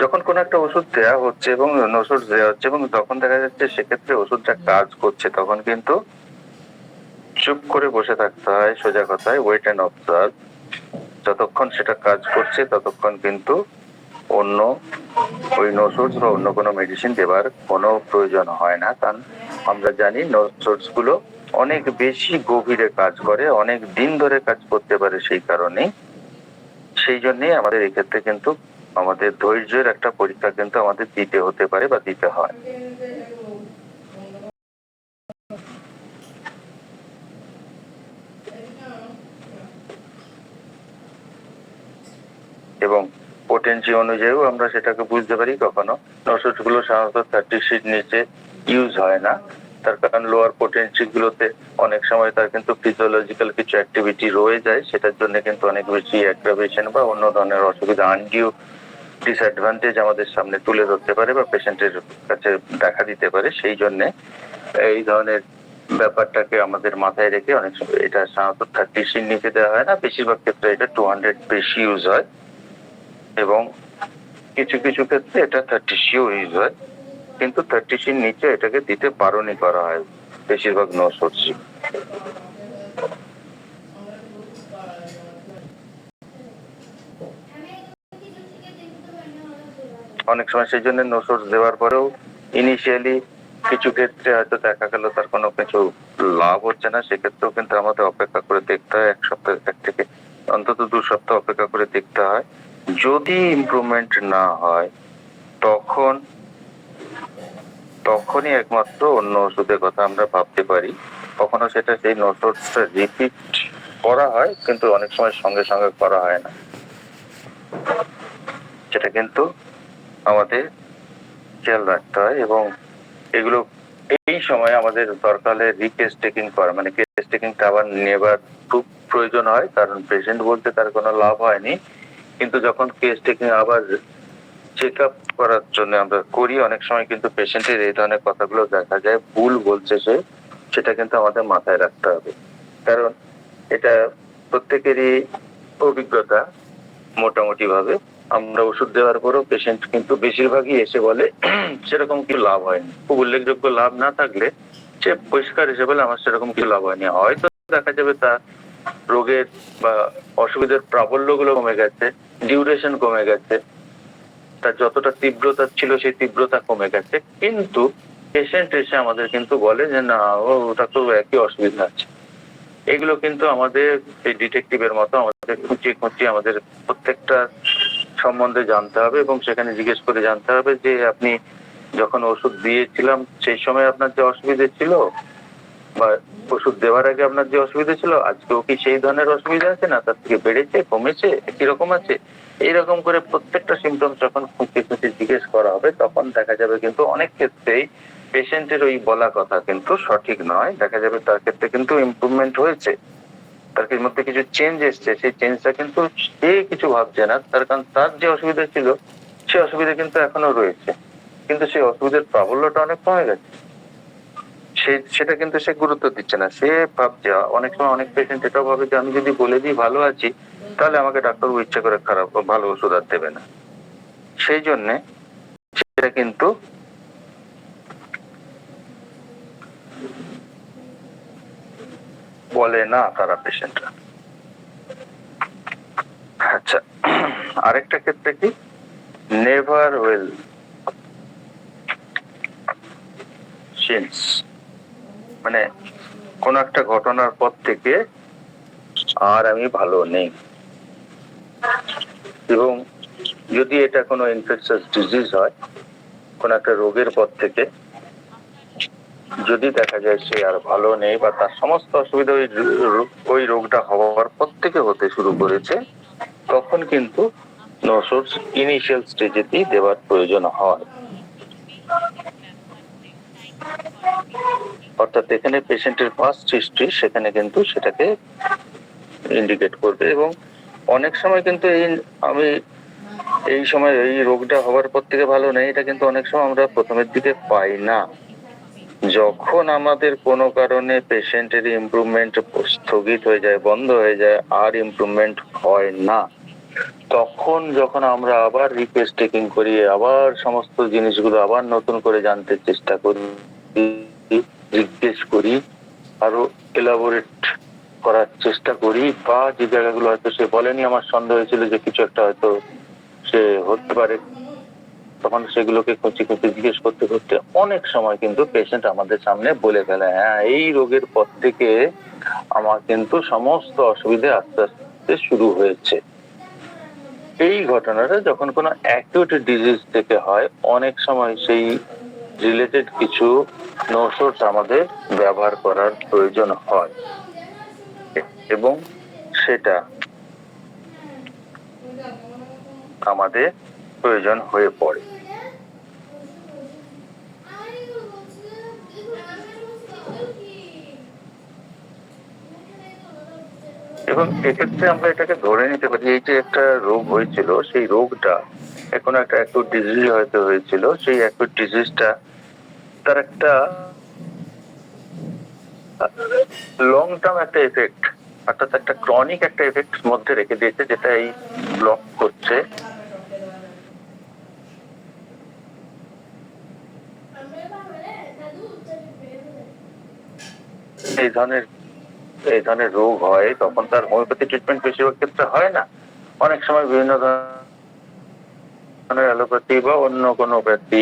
যখন কোন একটা ওষুধ দেওয়া হচ্ছে এবং ওষুধ দেওয়া হচ্ছে এবং তখন দেখা যাচ্ছে সেক্ষেত্রে ওষুধটা কাজ করছে, তখন কিন্তু চুপ করে বসে থাকতে হয়, সোজা কথায় ওয়েট অ্যান্ড অবজার্ভ। যতক্ষণ সেটা কাজ করছে ততক্ষণ কিন্তু অন্য ওই নোসোর্স বা অন্য কোনো মেডিসিন দেবার কোনো প্রয়োজন হয় না, কারণ আমরা জানি নোসোর্স গুলো অনেক বেশি গভীরে কাজ করে, অনেক দিন ধরে কাজ করতে পারে, সেই কারণে সেই জন্যই আমাদের এক্ষেত্রে কিন্তু আমাদের ধৈর্যের একটা পরীক্ষা কিন্তু আমাদের দিতে হতে পারে বা দিতে হয়। এবং পোটেন্সি অনুযায়ীও আমরা সেটাকে বুঝতে পারি। কখনো নোসোর্স গুলো সাধারণত 30 নিচে ইউজ হয় না, তার কারণ লোয়ার পোটেন্সি গুলোতে অনেক সময় তার কিন্তু ফিজিওলজিক্যাল কিছু অ্যাক্টিভিটি রয়ে যায়, সেটার জন্য কিন্তু অনেক বেশি অ্যাগ্রাভেশন বা অন্য ধরনের অসুবিধা, আনডিউ ডিসঅ্যাডভান্টেজ আমাদের সামনে তুলে ধরতে পারে বা পেশেন্টের কাছে দেখা দিতে পারে। সেই জন্য এই ধরনের ব্যাপারটাকে আমাদের মাথায় রেখে অনেক সময় এটা সাধারণত 30 নিচে দেওয়া হয় না, বেশিরভাগ ক্ষেত্রে এটা 200 বেশি ইউজ হয় এবং কিছু কিছু ক্ষেত্রে এটা 30 ইউজ হয়, কিন্তু 30 নিচে এটাকে দিতে বারণই করা হয় বেশিরভাগ নোসোর্স। অনেক সময় সেই জন্য নোসোর্স দেওয়ার পরেও ইনিশিয়ালি কিছু ক্ষেত্রে হয়তো দেখা গেল তার কোনো কিছু লাভ হচ্ছে না, সেক্ষেত্রেও কিন্তু আমাদের অপেক্ষা করে দেখতে হয়, 1 সপ্তাহ থেকে অন্তত 2 সপ্তাহ অপেক্ষা করে দেখতে হয়। যদি ইমপ্রুভমেন্ট না হয় তখনই একমাত্র অন্য ওষুধের কথা আমরা ভাবতে পারি। কখনো সেটা সেই নোসোর্সটা রিপিট করা হয়, কিন্তু অনেক সময় সঙ্গে সঙ্গে করা হয় না, সেটা কিন্তু আমাদের খেয়াল রাখতে হয়। এবং এগুলো এই সময় আমাদের দরকার হলে রিকেস টেকিং করা, মানে কেস টেকিংটা আবার নেবার খুব প্রয়োজন হয়, কারণ পেশেন্ট বলতে তার কোনো লাভ হয়নি, কিন্তু যখন কেস টেকিং আবার চেক আপ করার জন্য আমরা করি, অনেক সময় কিন্তু পেশেন্টের এই ধরনের কথাগুলো দেখা যায় ভুল বলছে সে, সেটা কিন্তু আমাদের মাথায় রাখতে হবে, কারণ এটা প্রত্যেকেরই অভিজ্ঞতা মোটামুটি ভাবে আমরা ওষুধ দেওয়ার পরও পেশেন্ট কিন্তু বেশিরভাগই এসে বলে সেরকম কিছু লাভ হয়নি। খুব উল্লেখযোগ্য লাভ না থাকলে সে পরিষ্কার এসে বলে আমার সেরকম কিছু লাভ হয়নি। হয়তো দেখা যাবে তার রোগের বা অসুবিধার প্রাবল্য গুলো কমে গেছে, ডিউরেশন কমে গেছে, তার যতটা তীব্রতা ছিল সেই তীব্রতা কমে গেছে, কিন্তু পেশেন্ট এসে আমাদের কিন্তু বলে যে না ওটা তো একই অসুবিধা আছে। এগুলো কিন্তু আমাদের এই ডিটেকটিভের মতো আমাদের খুঁচিয়ে খুঁচিয়ে আমাদের প্রত্যেকটা সম্বন্ধে জানতে হবে এবং সেখানে জিজ্ঞেস করে জানতে হবে যে আপনি যখন ওষুধ দিয়েছিলাম সেই সময় আপনার যে অসুবিধা ছিল বা ওষুধ দেওয়ার আগে আপনার যে অসুবিধা ছিল আজকেও কি সেই ধরনের অসুবিধা আছে, না তার থেকে বেড়েছে, কমেছে, কিরকম আছে, এইরকম করে প্রত্যেকটা সিমটমস যখন খুঁচিয়ে খুঁচিয়ে জিজ্ঞেস করা হবে তখন দেখা যাবে কিন্তু অনেক ক্ষেত্রেই পেশেন্টের ওই বলা কথা কিন্তু সঠিক নয়। দেখা যাবে তার ক্ষেত্রে কিন্তু ইমপ্রুভমেন্ট হয়েছে, তার মধ্যে কিছু চেঞ্জ এসছে, সেই চেঞ্জটা কিন্তু সে কিছু ভাবছে না, তার কারণ তার যে অসুবিধা ছিল সে অসুবিধা কিন্তু এখনো রয়েছে, কিন্তু সেই অসুবিধার প্রাবল্যটা অনেক কমে গেছে। সেটা কিন্তু সে গুরুত্ব দিচ্ছে না। সে ভাবছে, অনেক সময় অনেক পেশেন্ট এটাও ভাবে যে আমি যদি বলে দিই ভালো আছি তাহলে আমাকে ডাক্তারবাবু ইচ্ছা করে খারাপ ভালো ওষুধ আর দেবে না। সেই জন্যে সেটা কিন্তু বলে না তারা পেশেন্টরা। আচ্ছা, আরেকটা ক্ষেত্রে কি নেভার উইল সিন্স, মানে কোন একটা ঘটনার পর থেকে আর আমি ভালো নেই, এবং যদি এটা কোনো ইনফেকশাস ডিজিজ হয়, কোন একটা রোগের পর থেকে যদি দেখা যায় সে আর ভালো নেই বা তার সমস্ত অসুবিধা ওই রোগটা হওয়ার পর থেকে হতে শুরু করেছে, তখন কিন্তু নো সোর্স ইনিশিয়াল স্টেজেতেই দেওয়ার প্রয়োজন হয়। অর্থাৎ এখানে পেশেন্টের পাস্ট হিস্ট্রি সেখানে কিন্তু সেটাকে ইন্ডিকেট করবে, এবং অনেক সময় কিন্তু আমি এই সময় এই রোগটা হওয়ার পর থেকে ভালো নেই, এটা কিন্তু অনেক সময় আমরা প্রথমের দিকে পাই না। যখন আমাদের কোনো কারণে পেশেন্টের ইমপ্রুভমেন্ট স্থগিত হয়ে যায়, বন্ধ হয়ে যায়, আর ইমপ্রুভমেন্ট হয় না, তখন যখন আমরা আবার রিকোয়েস্ট টেকিং করি, আবার সমস্ত জিনিসগুলো আবার নতুন করে জানতে চেষ্টা করি, জিজ্ঞেস করি, আরো এলাবোরেট করার চেষ্টা করি, বা যে জায়গাগুলো হয়তো সে বলেনি আমার সন্দেহ হয়েছিল যে কিছু একটা হয়তো সে হতে পারে, তখন সেগুলোকে খুঁচি খুঁচি জিজ্ঞেস করতে করতে অনেক সময় কিন্তু পেশেন্ট আমাদের সামনে বলে ফেলে হ্যাঁ এই রোগের পর থেকে আমার কিন্তু সমস্ত অসুবিধা আস্তে আস্তে শুরু হয়েছে। এই ঘটনাটা যখন কোনো অ্যাকিউট ডিজিজ থেকে হয়, অনেক সময় সেই রিলেটেড কিছু নো সোর্স আমাদের ব্যবহার করার প্রয়োজন হয় এবং সেটা আমাদের প্রয়োজন হয়ে পড়ে। এবং এক্ষেত্রে আমরা এটাকে ধরে নিতে পারি এই যে একটা রোগ হয়েছিল, সেই রোগটা এখন একটা অ্যাকিউট ডিজিজ হয়তো হয়েছিল, সেই অ্যাকিউট ডিজিজটা তার একটা লং টার্ম একটা এফেক্ট, অর্থাৎ একটা ক্রনিক একটা এফেক্ট মধ্যে রেখে দিয়েছে, যেটা এই ব্লক করছে এই ধরনের রোগ হয়। তখন তার হোমিওপ্যাথি ট্রিটমেন্ট বেশিরভাগ ক্ষেত্রে হয় না, অনেক সময় বিভিন্ন ধরনের অ্যালোপ্যাথি বা অন্য কোনো প্যাথি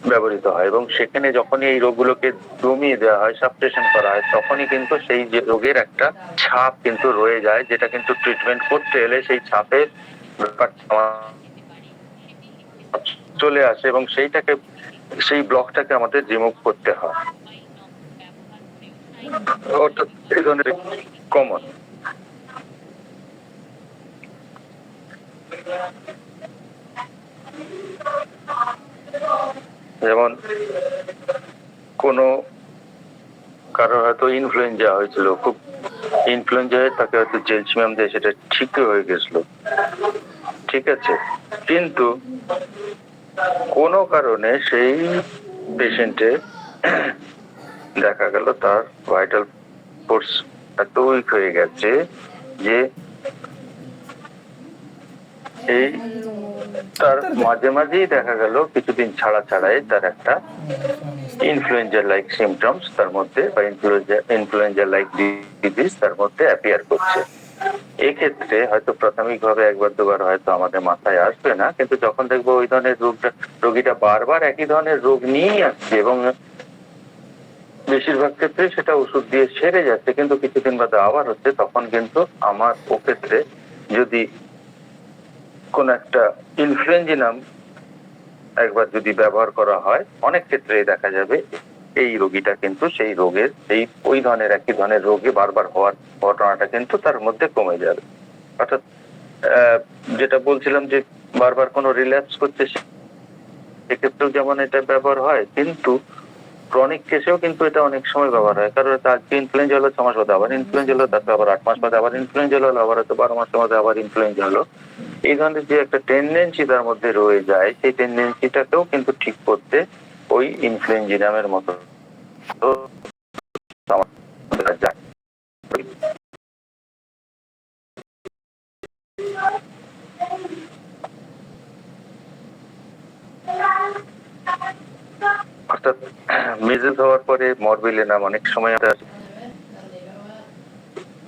ব্যবহৃত হয়, এবং সেখানে যখনই এই রোগগুলোকে দমিয়ে দেওয়া হয়, সাপ্রেশন করা হয়, তখনই কিন্তু সেই যে রোগের একটা ছাপ কিন্তু রয়ে যায়, যেটা কিন্তু ট্রিটমেন্ট করতে এলে সেই ছাপের ব্যাপারটা চলে আসে এবং সেই ব্লকটাকে আমাদের রিমুভ করতে হয়। অর্থাৎ এই ধরনের কমন যেমন কোনো কারো হয়তো ইনফ্লুয়েঞ্জা হয়েছিল, খুব ইনফ্লুয়েঞ্জা হয়ে তাকে হয়তো জেলসিমিয়াম দিয়ে সেটা ঠিক হয়ে গেছিল, ঠিক আছে, কিন্তু কোনো কারণে সেই পেশেন্টের দেখা গেল তার ভাইটাল ফোর্স এত উইক হয়ে গেছে যে এই তার মাঝে মাঝেই দেখা গেল কিছুদিন ছাড়া ছাড়াই তার একটা ইনফ্লুয়েঞ্জা লাইক সিমটমস তার মধ্যে বা ইনফ্লুয়েঞ্জা লাইক ডিজিজ তার মধ্যে অ্যাপিয়ার করছে। এক্ষেত্রে হয়তো প্রাথমিকভাবে একবার দুবার হয়তো আমাদের মাথায় আসবে না, কিন্তু যখন দেখবো ওই ধরনের রোগীটা বারবার একই ধরনের রোগ নিয়েই আসছে এবং বেশিরভাগ ক্ষেত্রে সেটা ওষুধ দিয়ে সেরে যাচ্ছে কিন্তু কিছুদিন বাদে আবার হচ্ছে, তখন কিন্তু আমার ও ক্ষেত্রে যদি কোন একটা ইনফ্লুয়েঞ্জিনাম একবার যদি ব্যবহার করা হয়, অনেক ক্ষেত্রে দেখা যাবে এই রোগীটা কিন্তু সেই রোগের ওই ধরনের একই ধরনের রোগে বারবার হওয়ার ঘটনাটা কিন্তু তার মধ্যে কমে যাবে। অর্থাৎ যেটা বলছিলাম যে বারবার কোনো রিল্যাপস করছে সেক্ষেত্রেও যেমন এটা ব্যবহার হয়, কিন্তু ক্রনিক কেসেও কিন্তু এটা অনেক সময় ব্যবহার হয়। কারণ আজকে ইনফ্লুয়েঞ্জা হলো 6 মাস বাদে আবার ইনফ্লুয়েঞ্জা হলো, তারপর আবার 8 মাস বাদে আবার ইনফ্লুয়েঞ্জা হলো, আবার হয়তো 12 মাসের মধ্যে আবার ইনফ্লুয়েঞ্জা হলো। এই ধরনের যে একটা টেন্ডেন্সি তার মধ্যে রয়ে যায়, সেই টেন্ডেন্সিটাকেও কিন্তু ঠিক করতে ওই ইনফ্লুয়েঞ্জিনামের মতো যায়। অর্থাৎ মেজেস হওয়ার পরে মরবিলিনাম অনেক সময়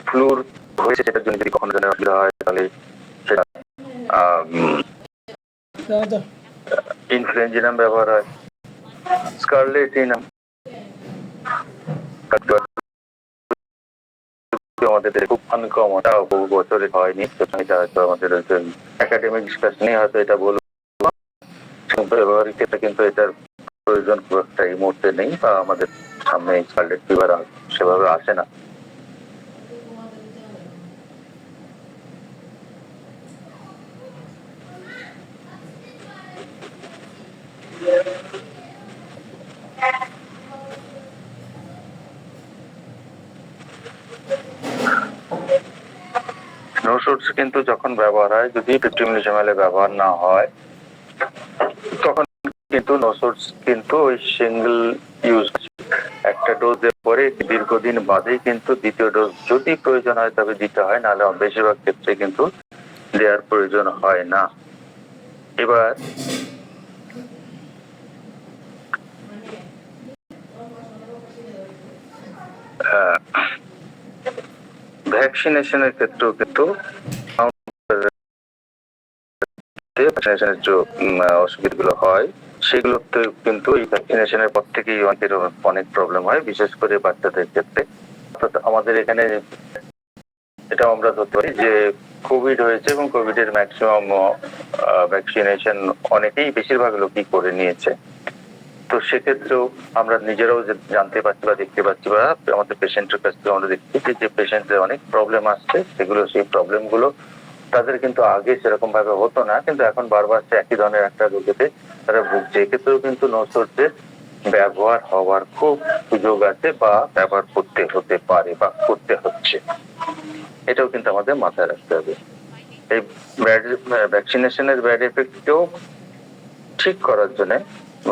ফ্লুর হয়েছে, সেটার জন্য যদি কখনো যেন অসুবিধা হয় তাহলে সেটা ইনফ্লুয়েঞ্জিনাম ব্যবহার হয়। স্কারলেটিনাম আমাদের খুব আনকমন, বহু বছরে হয়নি, এটা হয়তো আমাদের একাডেমিক ডিসকাশনে হয়তো এটা বলবো, ব্যবহারিক ক্ষেত্রে কিন্তু এটার প্রয়োজন খুব একটা এই মুহূর্তে নেই, বা আমাদের সামনে স্কারলেট ফিভার সেভাবে আসে না। নোসুটস কিন্তু যখন ব্যবহার হয়, যদি 50 মিলিসিমেলে ব্যবহার না হয়, তখন কিন্তু নোসুটস কিন্তু ওই সিঙ্গেল ইউজ একটা ডোজের পরে দীর্ঘদিন বাদেই কিন্তু দ্বিতীয় ডোজ যদি প্রয়োজন হয় তবে দিতে হয়, নাহলে বেশিরভাগ ক্ষেত্রে কিন্তু দেওয়ার প্রয়োজন হয় না। এবার ভ্যাকসিনেশনের ক্ষেত্রেও কিন্তু ভ্যাকসিনেশনের যে অসুবিধাগুলো হয় সেগুলোতে কিন্তু এই ভ্যাকসিনেশনের পর থেকেই অনেক প্রবলেম হয়, বিশেষ করে বাচ্চাদের ক্ষেত্রে। অর্থাৎ আমাদের এখানে এটা আমরা ধরতে পারি যে কোভিড হয়েছে এবং কোভিড এর ম্যাক্সিমাম ভ্যাকসিনেশন অনেকেই, বেশিরভাগ লোকই করে নিয়েছে। তো সেক্ষেত্রেও আমরা নিজেরাও জানতে পারছি বা দেখতে পাচ্ছি বা আমাদের পেশেন্টের কাছ থেকে আমরা দেখছি যে পেশেন্টের অনেক প্রবলেম আসছে, সেগুলো সেই প্রবলেমগুলো তাদের কিন্তু আগে সেরকম ভাবে হতো না, কিন্তু এখন বারবার একই ধরনের একটা রোগেতে তারা ভুগছে। এক্ষেত্রেও কিন্তু নোসোর্সের ব্যবহার হওয়ার খুব সুযোগ আছে বা ব্যবহার করতে হতে পারে বা করতে হচ্ছে, এটাও কিন্তু আমাদের মাথায় রাখতে হবে। এই ভ্যাকসিনেশনের ব্যাড এফেক্টকেও ঠিক করার জন্য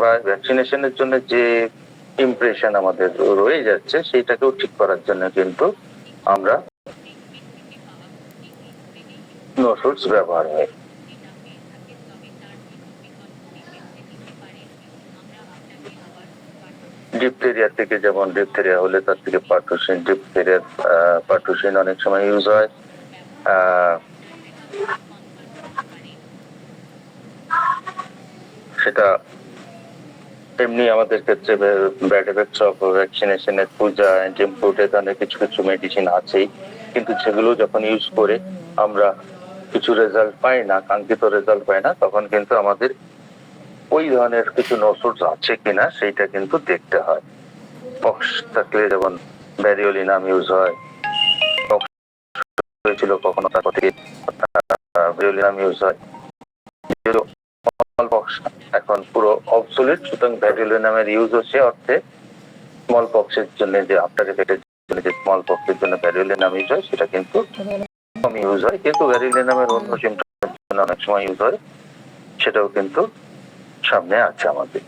বা ভ্যাকসিনেশনের জন্য যে ইমপ্রেশন আমাদের রয়ে যাচ্ছে সেটাকেও ঠিক করার জন্য কিন্তু আমরা নোসুটস ব্যবহার হয়। ডিপথেরিয়া থেকে, যেমন ডিপথেরিয়া হলে তার থেকে পার্টুসিন, ডিপথেরিয়ার পার্টুসিন অনেক সময় ইউজ হয়। সেটা এমনি আমাদের ক্ষেত্রে ব্যাড এফেক্টস অফ ভ্যাকসিনেশনের পূজা অ্যান্টিমপুট এ ধরনের কিছু কিছু মেডিসিন আছেই, কিন্তু সেগুলো যখন ইউজ করে আমরা কিছু রেজাল্ট পাই না, কাঙ্ক্ষিত রেজাল্ট পাই না, তখন কিন্তু আমাদের ওই ধরনের কিছু নোসুটস আছে কিনা সেইটা কিন্তু দেখতে হয়। পক্স থাকলে যেমন ভ্যারিওলিনাম ইউজ হয়, পক্স হয়েছিল কখনো তারপর থেকে ভ্যারিওলিনাম ইউজ হয়। এখন পুরো অবসোলিট, সুতরাং ভ্যারিওলিনামের ইউজ হচ্ছে অর্থে স্মল পক্সের জন্য যে আফটার এফেক্টের জন্য যে স্মল পক্সের জন্য ভ্যারিওলিনাম ইউজ হয় সেটা কিন্তু কম ইউজ হয়, কিন্তু ভ্যারিওলিনামের অন্য সিমটমের জন্য অনেক সময় ইউজ হয়, সেটাও কিন্তু সামনে আছে আমাদের।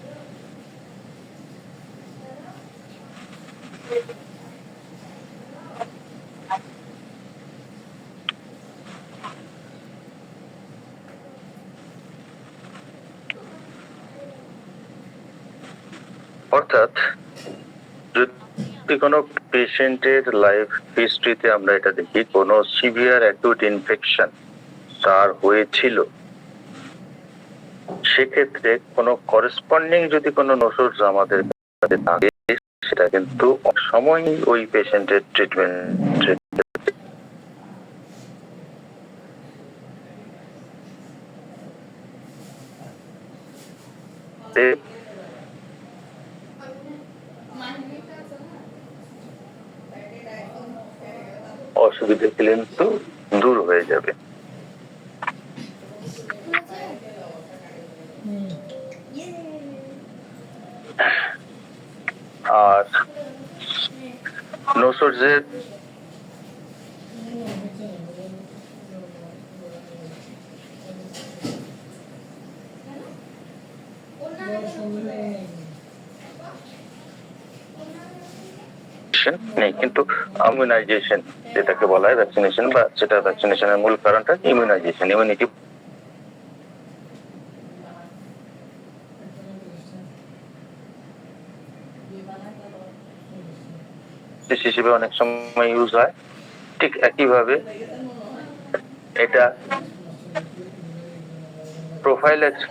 অর্থাৎ যদি কোনো পেশেন্টের লাইফ হিস্ট্রিতে আমরা এটা দেখি, কোনো সিভিয়ার অ্যাকুট ইনফেকশন তার হয়েছিল, সেক্ষেত্রে কোনো করেসপন্ডিং যদি কোনো নোসোর্স আমাদের কাছে থাকে, সেটা কিন্তু সময় ওই পেশেন্টের ট্রিটমেন্ট অসুবিধা কিন্তু দূর হয়ে যাবে। আর নোসোর্সের নেই, কিন্তু ইমিউনাইজেশন যেটাকে বলা হয় ভ্যাকসিনেশন, বা সেটা ভ্যাকসিনেশনের মূল কারণটা ইমিউনাইজেশন, ইমিউনিটি হিসেবে অনেক সময় ইউজ হয়। ঠিক একইভাবে এটা প্রোফাইলেক্স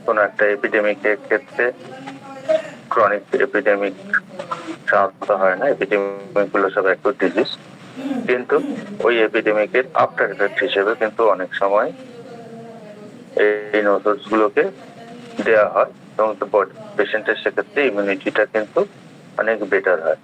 কোন একটা এপিডেমিকের ক্ষেত্রে ক্রনিক এপিডেমিক সাধারণত হয় না, এপিডেমিক গুলো সব অ্যাকুট ডিজিজ, কিন্তু ওই এপিডেমিকের আফটার এফেক্ট হিসেবে কিন্তু অনেক সময় এই নোসোর্স গুলোকে দেওয়া হয় এবং পেশেন্টের সেক্ষেত্রে ইমিউনিটিটা কিন্তু অনেক বেটার হয়।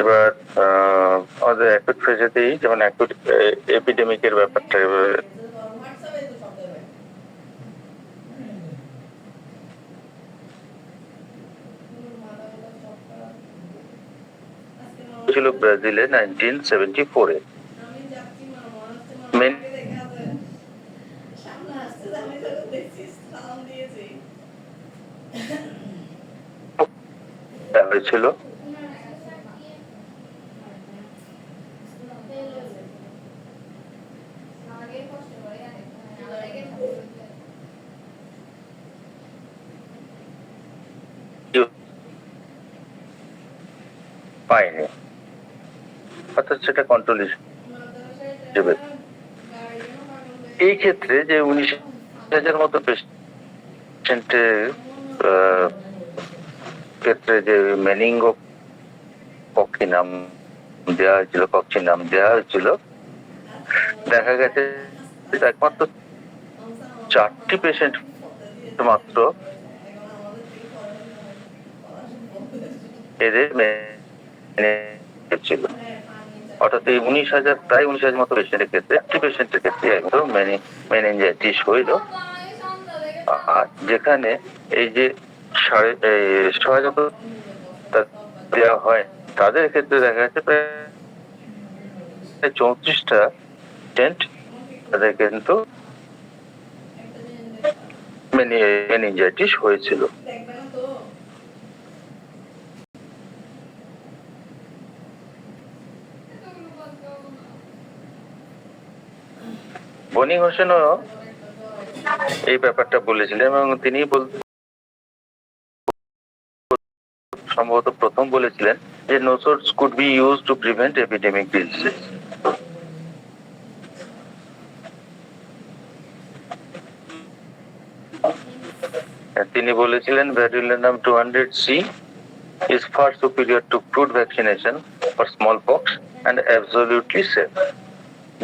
এবার আমাদের অ্যাকুট ফেজেতেই, যেমন অ্যাকুট এপিডেমিকের ব্যাপারটা ছিল ব্রাজিলে 1974-এ। হয়েছিল পায়নি, অর্থাৎ সেটা কন্ট্রোল হিসেবে। এই ক্ষেত্রে যে 19,000 মতো পেশেন্টের ক্ষেত্রে যে মেনিঙ্গো কক্ষি নাম দেওয়া হয়েছিল, কক্ষি নাম দেওয়া হয়েছিল, দেখা গেছে একমাত্র 4টি পেশেন্ট মাত্র এদের ছিল। অর্থাৎ এই 19,000, প্রায় 19,000 মতো পেশেন্টের ক্ষেত্রে, একটি পেশেন্টের ক্ষেত্রে একদম মেনিনজাইটিস হইল। আর যেখানে এই যে 6,000 দেওয়া হয়, তাদের ক্ষেত্রে দেখা যাচ্ছে প্রায় 34টা পেশেন্ট তাদের কিন্তু মেনিনজাইটিস হয়েছিল। বনি হোসেনও এই ব্যাপারটা বলেছিলেন এবং তিনি সম্ভবত প্রথম বলেছিলেন যে nosodes could be use to prevent epidemic disease. তিনি বলেছিলেন ভ্যারিওলেনাম 200C is far superior to crude vaccination for smallpox and absolutely safe.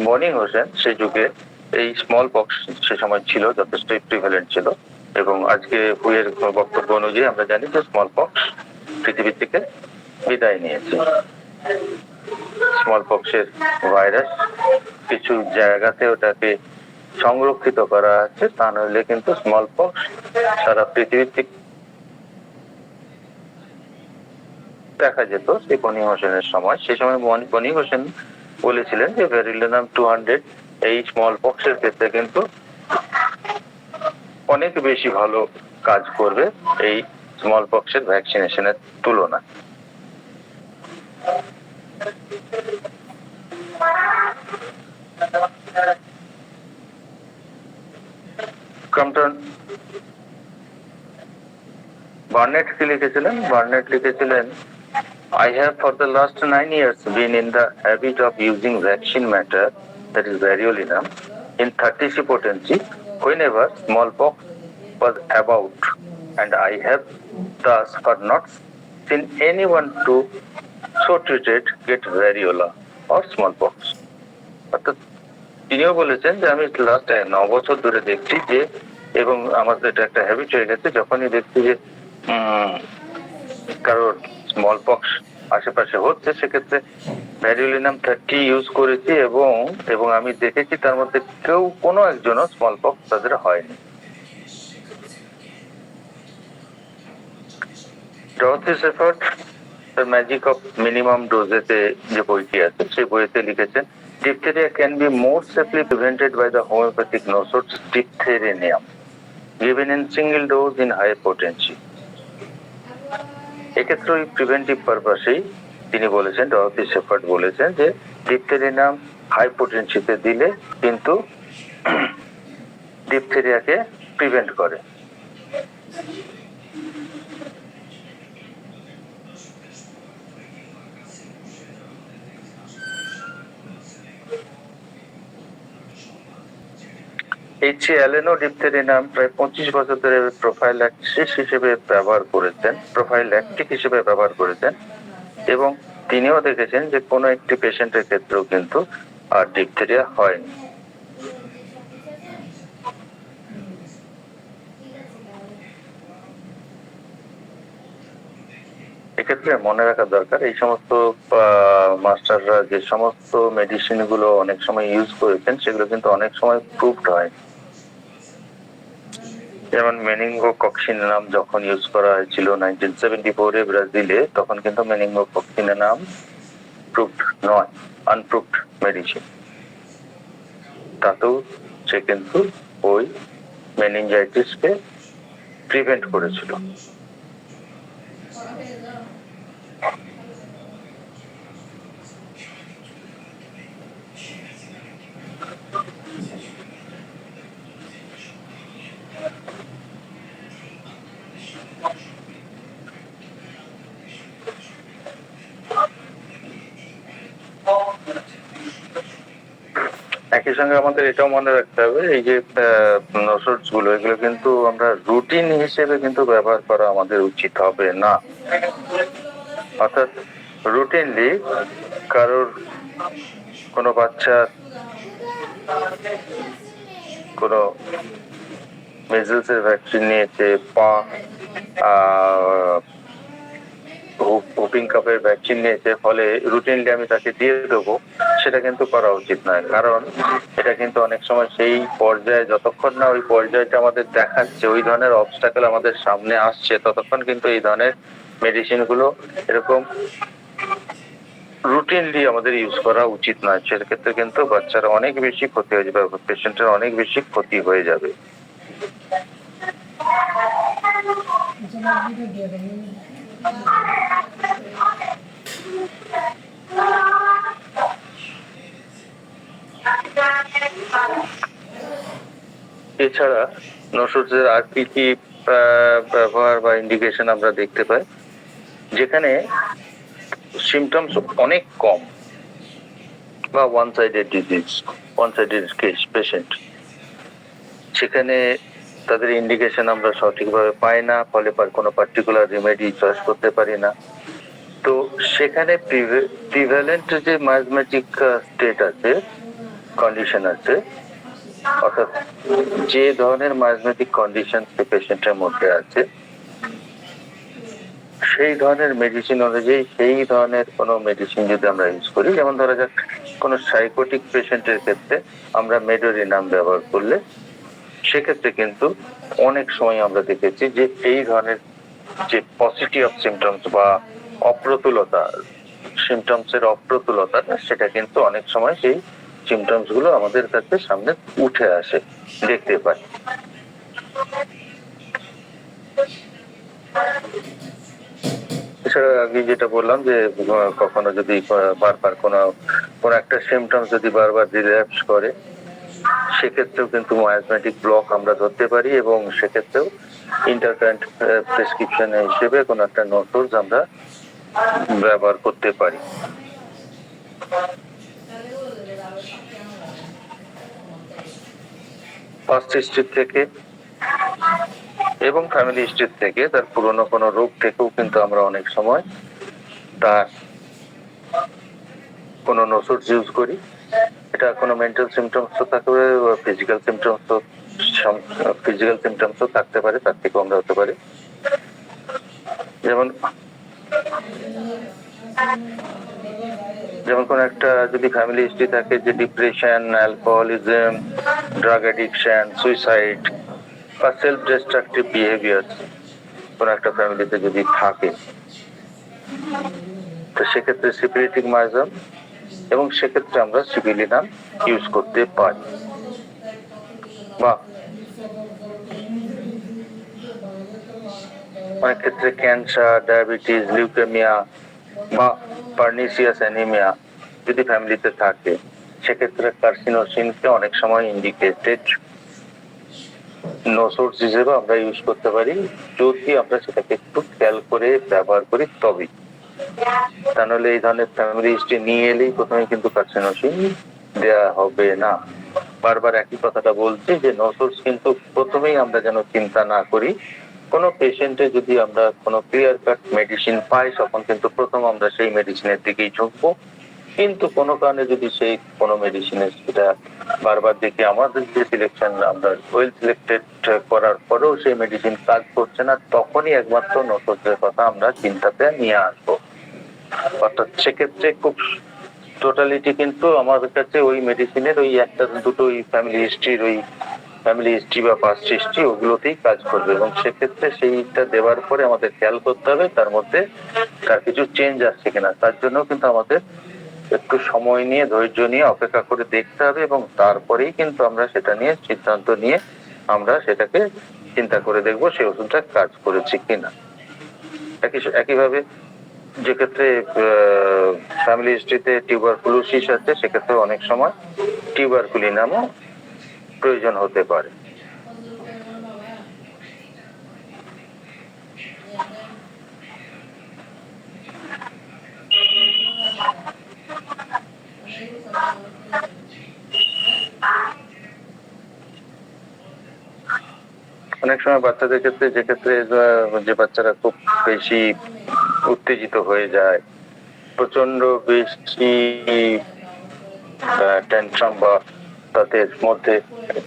বনি হোসেন সেই যুগে এই স্মল পক্স সে সময় ছিল যথেষ্ট প্রিভ্যালেন্ট ছিল, এবং আজকে হুয়ের বক্তব্য অনুযায়ী আমরা জানি যে স্মল পক্স পৃথিবী থেকে বিদায় নিয়েছে। স্মল পক্সের ভাইরাস কিছু জায়গাতে ওটাকে সংরক্ষিত করা আছে, তা নইলে কিন্তু স্মল পক্স সারা পৃথিবী থেকে দেখা যেত। সেই বনি হোসেনের সময়, সেই সময় বনি হোসেন বলেছিলেন যে ভ্যারিওলেনাম 200 এই স্মল পক্সের ক্ষেত্রে কিন্তু অনেক বেশি ভালো কাজ করবে এই স্মল পক্সের ভ্যাকসিনেশনের তুলনায়। ক্রম্পটন বার্নেট কি লিখেছিলেন? বার্নেট লিখেছিলেন, I have for the last 9 years been in the habit of using vaccine matter, that is variolinum, in 30C potency whenever smallpox was about, and I have thus far not seen anyone to so treated get variola or smallpox. অর্থাৎ তিনিও বলেছেন যে আমি last 9 বছর ধরে দেখছি যে, এবং আমার এটা একটা হ্যাবিট হয়ে গেছে, যখনই দেখছি যে কারোর স্মল পক্স আশেপাশে হচ্ছে সেক্ষেত্রে ভ্যারিওলিনাম 30 ইউজ করেছি এবং আমি দেখেছি তার মধ্যে কোনো একজনও স্মল পক্স তাদের হয়নি। Dorothy Shepherd the magic of minimum ডোজেতে যে বইটি আছে সেই বইতে লিখেছেন, diphtheria can be more safely prevented by the homeopathic nosodes diphtheria given in single dose in higher potency. এক্ষেত্রে ওই প্রিভেন্টিভ পারপাসেই তিনি বলেছেন, ডরথি শেফার্ড বলেছেন যে ডিপথেরিয়াম হাই পোটেন্সিতে দিলে কিন্তু ডিপথেরিয়াকে প্রিভেন্ট করে। এইচ.সি. অ্যালেনও ডিপথেরিয়াম প্রায় 25 বছর ধরে প্রোফাইল্যাক্টিক হিসেবে ব্যবহার করেছেন এবং তিনিও দেখেছেন যে কোনো একটি পেশেন্টের ক্ষেত্রেও কিন্তু আর ডিপথেরিয়া হয়নি। এক্ষেত্রে মনে রাখা দরকার, এই সমস্ত মাস্টাররা যে সমস্ত মেডিসিন গুলো অনেক সময় ইউজ করেছেন সেগুলো কিন্তু অনেক সময় প্রুভড হয়। যেমন মেনিঙ্গোকক্সিন নাম যখন ইউজ করা হয়েছিল 1974-এ ব্রাজিলে, তখন কিন্তু মেনিঙ্গোকক্সিনের নাম প্রুভড নয়, আনপ্রুভড মেডিসিন। তাতেও সে কিন্তু ওই মেনিনজাইটিসকে প্রিভেন্ট করেছিল। একই সঙ্গে আমাদের এটাও মনে রাখতে হবে, এই যে নোসোডস গুলো, এগুলো কিন্তু আমরা রুটিন হিসেবে কিন্তু ব্যবহার করা আমাদের উচিত হবে না। অর্থাৎ রুটিনলি কারোর কোনো বাচ্চা কোনো মেজেলসের ভ্যাকসিন নিয়েছে, হুপিং কাপের ভ্যাকসিন নিয়েছে, ফলে রুটিনলি আমি তাকে দিয়ে দেবো, সেটা কিন্তু করা উচিত নয়। কারণ এটা কিন্তু অনেক সময় সেই পর্যায়ে, যতক্ষণ না ওই পর্যায়টা আমাদের দেখাচ্ছে, ওই ধরনের অবস্টাকেল আমাদের সামনে আসছে, ততক্ষণ কিন্তু এই ধরনের মেডিসিন গুলো এরকম রুটিনলি আমাদের ইউজ করা উচিত নয়। সেক্ষেত্রে কিন্তু বাচ্চারা অনেক বেশি ক্ষতি হয়ে যাবে, পেশেন্টের অনেক বেশি ক্ষতি হয়ে যাবে। এছাড়া নোসোডসের আর কি কি ব্যবহার বা ইন্ডিকেশন আমরা দেখতে পাই, যেখানে সিমটমস অনেক কম বা one sided disease, one sided case patient, সেখানে তাদের ইন্ডিকেশন আমরা সঠিকভাবে পাই না, ফলে কোনো পার্টিকুলার রেমেডি চয়েস করতে পারি না। তো সেখানে প্রিভ্যালেন্ট যে মায়াজমেটিক স্টেট আছে, কন্ডিশন আছে, অর্থাৎ যে ধরনের মায়াজমেটিক কন্ডিশন পেশেন্টের মধ্যে আছে, সেই ধরনের মেডিসিন অনুযায়ী সেই ধরনের কোনো মেডিসিন যদি আমরা ইউজ করি, যেমন ধরা যাক কোনো সাইকোটিক পেশেন্টের ক্ষেত্রে আমরা মেডোরিনাম ব্যবহার করলে সেক্ষেত্রে কিন্তু অনেক সময় আমরা দেখেছি যে এই ধরনের যে পজিটিভ অফ সিমটমস বা অপ্রতুলতা, সিমটমসের অপ্রতুলতা, সেটা কিন্তু অনেক সময় সেই সিমটমস গুলো আমাদের কাছে সামনে উঠে আসে, দেখতে পাই। এছাড়া আগে যেটা বললাম যে কখনো যদি বারবার কোনো একটা সিমটমস যদি বারবার রিল্যাপস করে, সেক্ষেত্রেও কিন্তু মায়োজমেটিক ব্লক আমরা ধরতে পারি, এবং সেক্ষেত্রেও ইন্টারকারেন্ট প্রেসক্রিপশন হিসেবে কোনো একটা নোটস আমরা ব্যবহার করতে পারি। ফার্স্ট হিস্ট্রি থেকে এবং ফ্যামিলি হিস্ট্রি থেকে, তার পুরনো কোনো রোগ থেকেও কিন্তু আমরা অনেক সময় তার কোনো নোটস ইউজ করি। এটা কোনো মেন্টাল সিমটমস তো থাকতে পারে, ফিজিক্যাল সিমটমস থাকতে পারে, তার থেকেও আমরা হতে পারে। যেমন কোন একটা যদি ফ্যামিলি হিস্ট্রি থাকে যে depression, alcoholism, drug addiction, suicide বা সেলফ ডিস্ট্রাকটিভ বিহেভিয়ার কোন একটা ফ্যামিলিতে যদি থাকে, তো সেক্ষেত্রে সিপিলিটিক মাইজম এবং সেক্ষেত্রে আমরা সিপিলিনাম ইউজ করতে পারি। বা অনেক ক্ষেত্রে ক্যান্সার, ডায়াবেটিস, লিউকেমিয়া বা পার্নিসিয়াস অ্যানিমিয়া যদি ফ্যামিলিতে থাকে, সেক্ষেত্রে কার্সিনোসিনকে অনেক সময় ইন্ডিকেটেড নোটস হিসেবে আমরা ইউজ করতে পারি, যদি আমরা সেটাকে একটু খেয়াল করে ব্যবহার করি তবে। তা নাহলে এই ধরনের ফ্যামিলি হিস্ট্রি নিয়ে এলেই প্রথমে কিন্তু কার্সিনোসিন দেয়া হবে না। বারবার একই কথাটা বলছি যে নোটস কিন্তু প্রথমেই আমরা যেন চিন্তা না করি। কোনো পেশেন্টে যদি আমরা কোনো ক্লিয়ার কাট মেডিসিন পাই, তখন কিন্তু প্রথম আমরা সেই মেডিসিনের দিকেই ঝুঁকবো। কিন্তু কোনো কারণে যদি সেই কোনো মেডিসিনের সেটা বারবার দেখি আমাদের যে সিলেকশন আমরা ওয়েল সিলেক্টেড করার পরেও সেই মেডিসিন কাজ করছে না, তখনই একমাত্র নোটসের কথা আমরা চিন্তাতে নিয়ে আসবো। অর্থাৎ সেক্ষেত্রে খুব টোটালিটি কিন্তু আমাদের কাছে ওই মেডিসিনের ওই একটা দুটো ফ্যামিলি হিস্ট্রি বা পাস্ট হিস্ট্রি ওগুলোতেই কাজ করবে, এবং সেক্ষেত্রে সেইটা দেওয়ার পরে আমাদের খেয়াল করতে হবে তার মধ্যে তার কিছু চেঞ্জ আসছে কিনা। তার জন্য কিন্তু আমাদের একটু সময় নিয়ে, ধৈর্য নিয়ে অপেক্ষা করে দেখতে হবে, এবং তারপরেই কিন্তু আমরা সেটা নিয়ে সিদ্ধান্ত নিয়ে আমরা সেটাকে চিন্তা করে দেখবো সেই ওষুধটা কাজ করেছে কিনা। একইভাবে যে ক্ষেত্রে ফ্যামিলি হিস্ট্রিতে টিউবারকুলোসিস আছে, সেক্ষেত্রে অনেক সময় টিউবারকুলিনামও প্রয়োজন হতে পারে। অনেক সময় বাচ্চাদের ক্ষেত্রে যে বাচ্চারা খুব বেশি উত্তেজিত হয়ে যায়, প্রচন্ড বেশি ট্যান্ট্রাম বা তাদের মধ্যে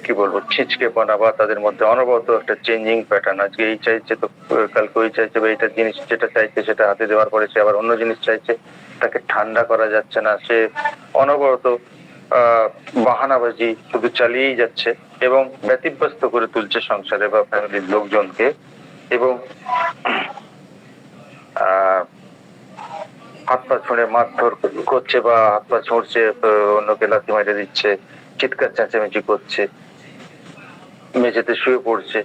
কি বলবো ছিচকেপনা, বা তাদের মধ্যে অনবরত একটা চেঞ্জিং প্যাটার্ন, আজকে এই চাইছে তো কালকে ওই চাইছে, বা এইটা জিনিস যেটা চাইছে সেটা হাতে দেওয়ার পরে সে আবার অন্য জিনিস চাইছে, তাকে ঠান্ডা করা যাচ্ছে না, সে অনবরত বাহানাবাজি শুধু চালিয়েই যাচ্ছে এবং ব্যতিব্যস্ত করে তুলছে সংসারে বা ফ্যামিলির লোকজনকে, এবং হাত পা ছুঁড়ে মারধর করছে বা হাত পা ছুঁড়ছে, অন্যকে লাথি মেরে দিচ্ছে, চিৎকার চেঁচামেচি করছে, মেঝেতে শুয়ে পড়ছে।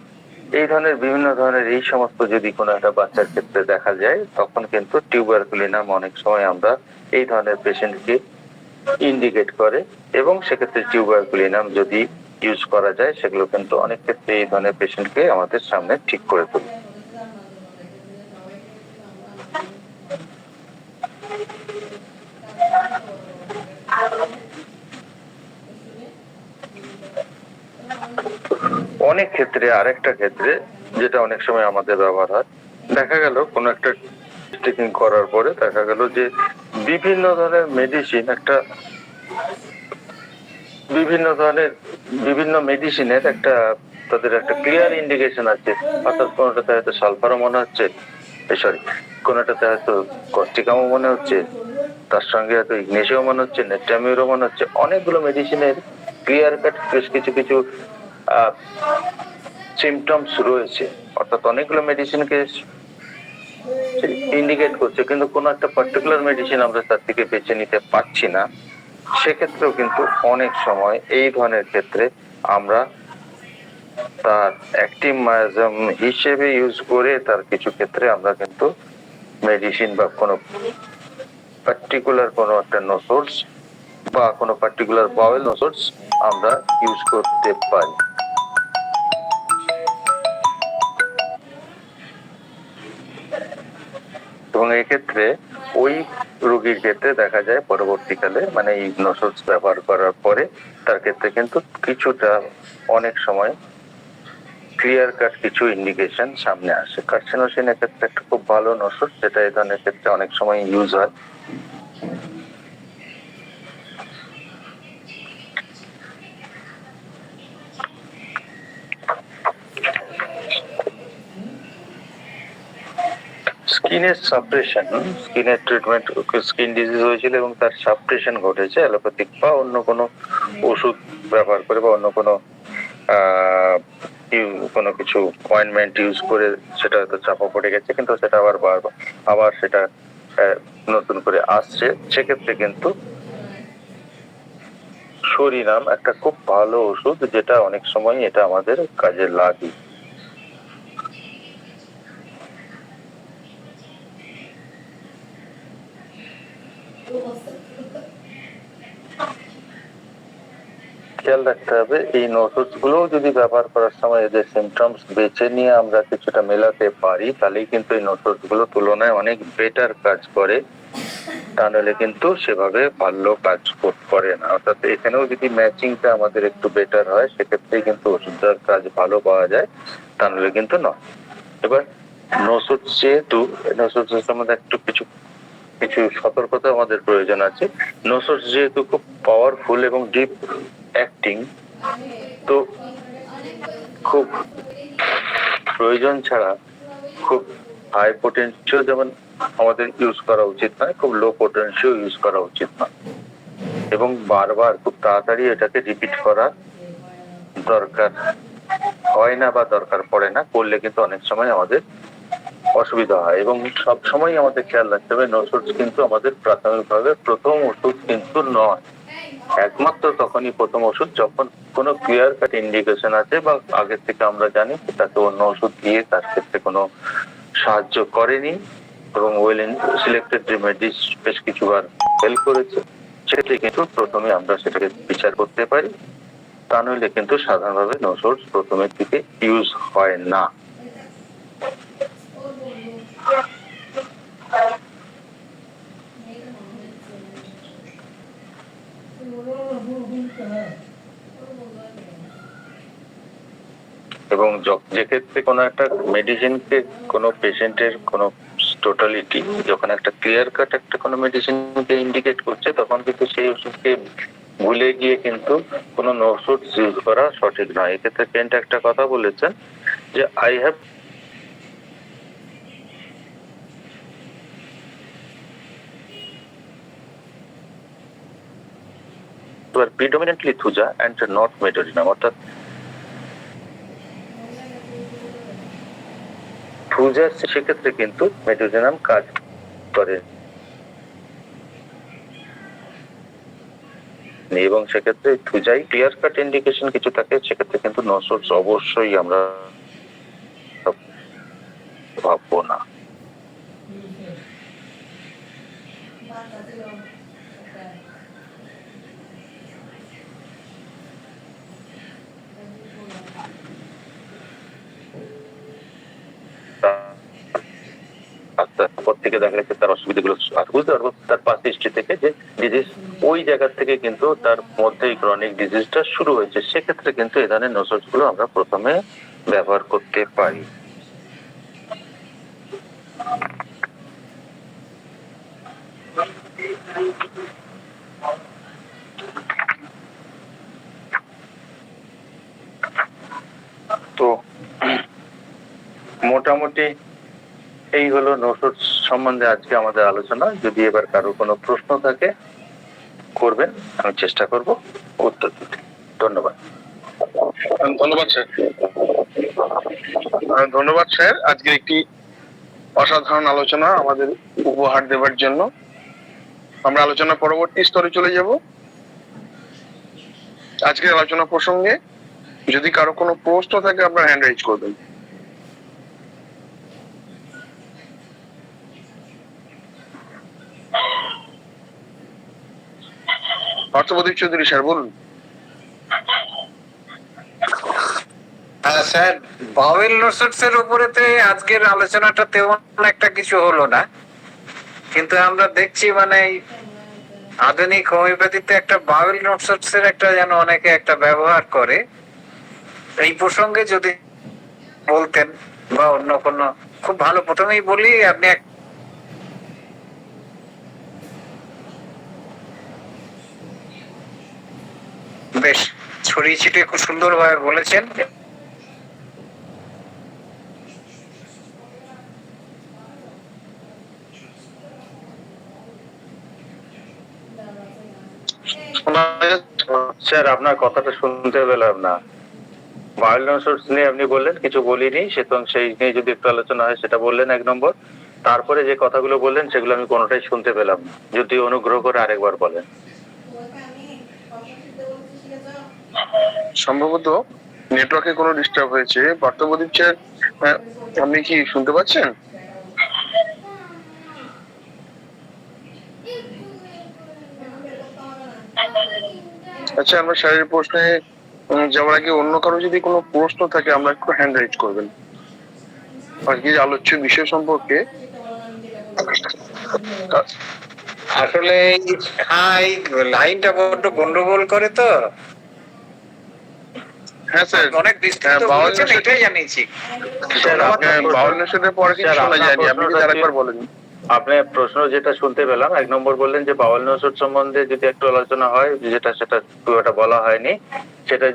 এই ধরনের বিভিন্ন ধরনের এই সমস্ত যদি কোনো একটা বাচ্চার ক্ষেত্রে দেখা যায়, তখন কিন্তু টিউবারকুলিনাম অনেক সময় আমরা এই ধরনের পেশেন্টকে ইন্ডিকেট করে, এবং সেক্ষেত্রে টিউবারকুলিনাম যদি ইউজ করা যায়, সেগুলো কিন্তু অনেক ক্ষেত্রে এই ধরনের পেশেন্টকে আমাদের সামনে ঠিক করে তোলে। অনেক ক্ষেত্রে আরেকটা ক্ষেত্রে যেটা অনেক সময় আমাদের ব্যবহার হয়, দেখা গেল কোনো একটা টেস্টিং করার পরে দেখা গেল যে বিভিন্ন ধরনের মেডিসিন বিভিন্ন মেডিসিনের একটা তাদের একটা ক্লিয়ার ইন্ডিকেশন আছে, অর্থাৎ কোনোটাতে হয়তো সালফারও মনে হচ্ছে, কোনোটাতে হয়তো কস্টিকামও মনে হচ্ছে, তার সঙ্গে হয়তো ইগনেশিয়াও মনে হচ্ছে, নেট্রামিউরও মনে হচ্ছে। অনেকগুলো মেডিসিনের ক্লিয়ার কাট কিছু কিছু সিমটমস রয়েছে, অর্থাৎ অনেকগুলো মেডিসিনকে ইন্ডিকেট করছে, কিন্তু কোনো একটা পার্টিকুলার মেডিসিন আমরা তার থেকে বেছে নিতে পারছি না। সেক্ষেত্রেও কিন্তু অনেক সময় এই ধরনের ক্ষেত্রে আমরা তার অ্যাক্টিমাইজম হিসেবে ইউজ করে তার কিছু ক্ষেত্রে আমরা কিন্তু মেডিসিন বা কোনো পার্টিকুলার কোনো একটা নোসোর্স বা কোনো পার্টিকুলার বাওয়েল নোসোর্স আমরা ইউজ করতে পারি। এবং এক্ষেত্রে ওই রোগীর ক্ষেত্রে দেখা যায় পরবর্তীকালে মানে এই নোসোর্স ব্যবহার করার পরে তার ক্ষেত্রে কিন্তু কিছুটা অনেক সময় ক্লিয়ার কাট কিছু ইন্ডিকেশন সামনে আসে। কার্সিনোসিনের ক্ষেত্রে একটা খুব ভালো নোসোর্স, যেটা এই ধরনের ক্ষেত্রে অনেক সময় ইউজ হয়। স্কিনের সাপ্রেশন, স্কিনের ট্রিটমেন্ট, স্কিন ডিজিজ হয়েছিল এবং তার সাপ্রেশন ঘটেছে অ্যালোপ্যাথিক বা অন্য কোনো ওষুধ ব্যবহার করে বা অন্য কোনো কোনো কিছু অয়েন্টমেন্ট ইউজ করে সেটা হয়তো চাপা পড়ে গেছে, কিন্তু সেটা আবার সেটা নতুন করে আসছে। সেক্ষেত্রে কিন্তু সরিনাম একটা খুব ভালো ওষুধ, যেটা অনেক সময় এটা আমাদের কাজে লাগে। খেয়াল রাখতে হবে এই ওষুধ গুলো যদি ব্যবহার করার সময় এদের সিমটমস বেছে নিয়ে আমরা কিছুটা মেলাতে পারি, তাহলেই কিন্তু এই ওষুধ গুলো তুলনায় অনেক বেটার কাজ করে। তা নাহলে কিন্তু সেভাবে ভালো কাজ করে না। অর্থাৎ এখানেও যদি ম্যাচিংটা আমাদের একটু বেটার হয়, সেক্ষেত্রে কিন্তু ওষুধটার কাজ ভালো পাওয়া যায়, তা নাহলে কিন্তু নয়। এবার ওষুধ যেহেতু ওষুধের সম্বন্ধে একটু কিছু সতর্কতা আমাদের প্রয়োজন আছে। নোসোর্স যেহেতু খুব পাওয়ারফুল এবং ডিপ অ্যাক্টিং, তো খুব প্রয়োজন ছাড়া খুব হাই পোটেনশিয়াল যেমন আমাদের ইউজ করা উচিত নয়, খুব লো পোটেনশিয়াল ইউজ করা উচিত নয়, এবং বারবার খুব তাড়াতাড়ি এটাকে রিপিট করা দরকার হয় না বা দরকার পড়ে না। করলে কিন্তু অনেক সময় আমাদের অসুবিধা হয়। এবং সব সময় আমাদের খেয়াল রাখতে হবে নোসোর্স কিন্তু আমাদের প্রাথমিকভাবে প্রথম ওষুধ কিন্তু নয়। একমাত্র তখনই প্রথম ওষুধ যখন কোনো ক্লিয়ার কাট ইন্ডিকেশন আছে বা আগে থেকে আমরা জানি তাকে অন্য ওষুধ দিয়ে তার ক্ষেত্রে কোনো সাহায্য করেনি এবং ওয়েল সিলেক্টেড রেমেডিস বেশ কিছুবার হেল্প করেছে, সেক্ষেত্রে কিন্তু প্রথমে আমরা সেটাকে বিচার করতে পারি। তা নইলে কিন্তু সাধারণভাবে নোসোর্স প্রথমের দিকে ইউজ হয় না। এবং যে ক্ষেত্রে কোনো একটা মেডিসিনকে কোনো পেশেন্টের কোনো টোটালিটি যখন একটা ক্লিয়ার কাট একটা কোনো মেডিসিনকে ইন্ডিকেট করছে, তখন কিন্তু সেই ওষুধকে ভুলে গিয়ে কিন্তু কোনো ওষুধ ইউজ করা সঠিক নয়। এক্ষেত্রে পেন্ট একটা কথা বলেছেন যে I have predominantly thuja and not medorrhinum, অর্থাৎ থুজা সেক্ষেত্রে কিন্তু মেটোরিনাম কাজ করে এবং সেক্ষেত্রে থুজাই ক্লিয়ার কাট ইন্ডিকেশন কিছু থাকে, সেক্ষেত্রে কিন্তু নোসোর্স অবশ্যই আমরা ভাববো না। তারপর থেকে দেখা যাচ্ছে তার অসুবিধাগুলো বুঝতে পারবো তার পাস্ট হিস্ট্রি থেকে যে ডিজিজ ওই জায়গা থেকে কিন্তু তার মধ্যে ক্রনিক ডিজিজটা শুরু হয়েছে। সেক্ষেত্রে কিন্তু এই ধরনের নোসোর্স গুলো আমরা প্রথমে ব্যবহার করতে পারি। তো মোটামুটি এই হলো নোসোর্স সম্বন্ধে আজকে আমাদের আলোচনা। যদি এবার কারো কোনো প্রশ্ন থাকে করবেন, আমি চেষ্টা করব উত্তর দিতে। ধন্যবাদ। ধন্যবাদ স্যার। ধন্যবাদ স্যার, আজকে একটি অসাধারণ আলোচনা আমাদের উপহার দেওয়ার জন্য। আমরা আলোচনা পরবর্তী স্তরে চলে যাব। আজকের আলোচনা প্রসঙ্গে যদি কারো কোনো প্রশ্ন থাকে আপনার হ্যান্ড রাইজ করবেন। পার্থপ্রদীপ চৌধুরী স্যার বলুন। স্যার, বাউল নোটস এর উপরেতে আজকের আলোচনাটা তেমন একটা কিছু হলো না, কিন্তু আমরা দেখছি মানে আধুনিক হোমিওপ্যাথিতে একটা বাউল নোটস এর একটা যেন অনেকে একটা ব্যবহার করে। এই প্রসঙ্গে যদি বলতেন বা অন্য কোনো, খুব ভালো। প্রথমেই বলি, আপনি বেশ ছড়িয়ে ছিটিয়ে খুব সুন্দরভাবে বলেছেন। স্যার আপনার কথাটা শুনতে পেলাম না। বায়োলজিক্স নিয়ে আপনি বললেন, কিছু বলিনি, সুতরাং সেই নিয়ে যদি একটু আলোচনা হয় সেটা বললেন 1 নম্বর। তারপরে যে কথাগুলো বললেন সেগুলো আমি কোনোটাই শুনতে পেলাম না, যদি অনুগ্রহ করে আরেকবার বলেন। সম্ভবত নেটওয়ার্কে কোনো ডিস্টার্ব হয়েছে। পার্থপ্রদীপ স্যার, আপনি কি শুনতে পাচ্ছেন? আচ্ছা, আমরা স্যারের প্রশ্নে যাওয়ার আগে অন্য কারো যদি কোনো প্রশ্ন থাকে আমরা একটু হ্যান্ড রাইজ করবেন আজকে আলোচ্য বিষয় সম্পর্কে। আসলে হ্যাঁ, এই লাইনটা বড্ড গন্ডগোল করে তো। হ্যাঁ স্যার, অনেক বিস্তৃত বলেছেন, এটাই জানিয়েছি। স্যার বাউল নেশনের পরে কিছু শোনা যায়নি, আপনি যদি আরেকবার বলেন। আপনি প্রশ্ন যেটা শুনতে পেলাম, 1 নম্বর বললেন যে বাউল নসর সম্বন্ধে যদি একটু আলোচনা হয়, যেটা সেটা পুরোটা বলা হয়নি, সেটা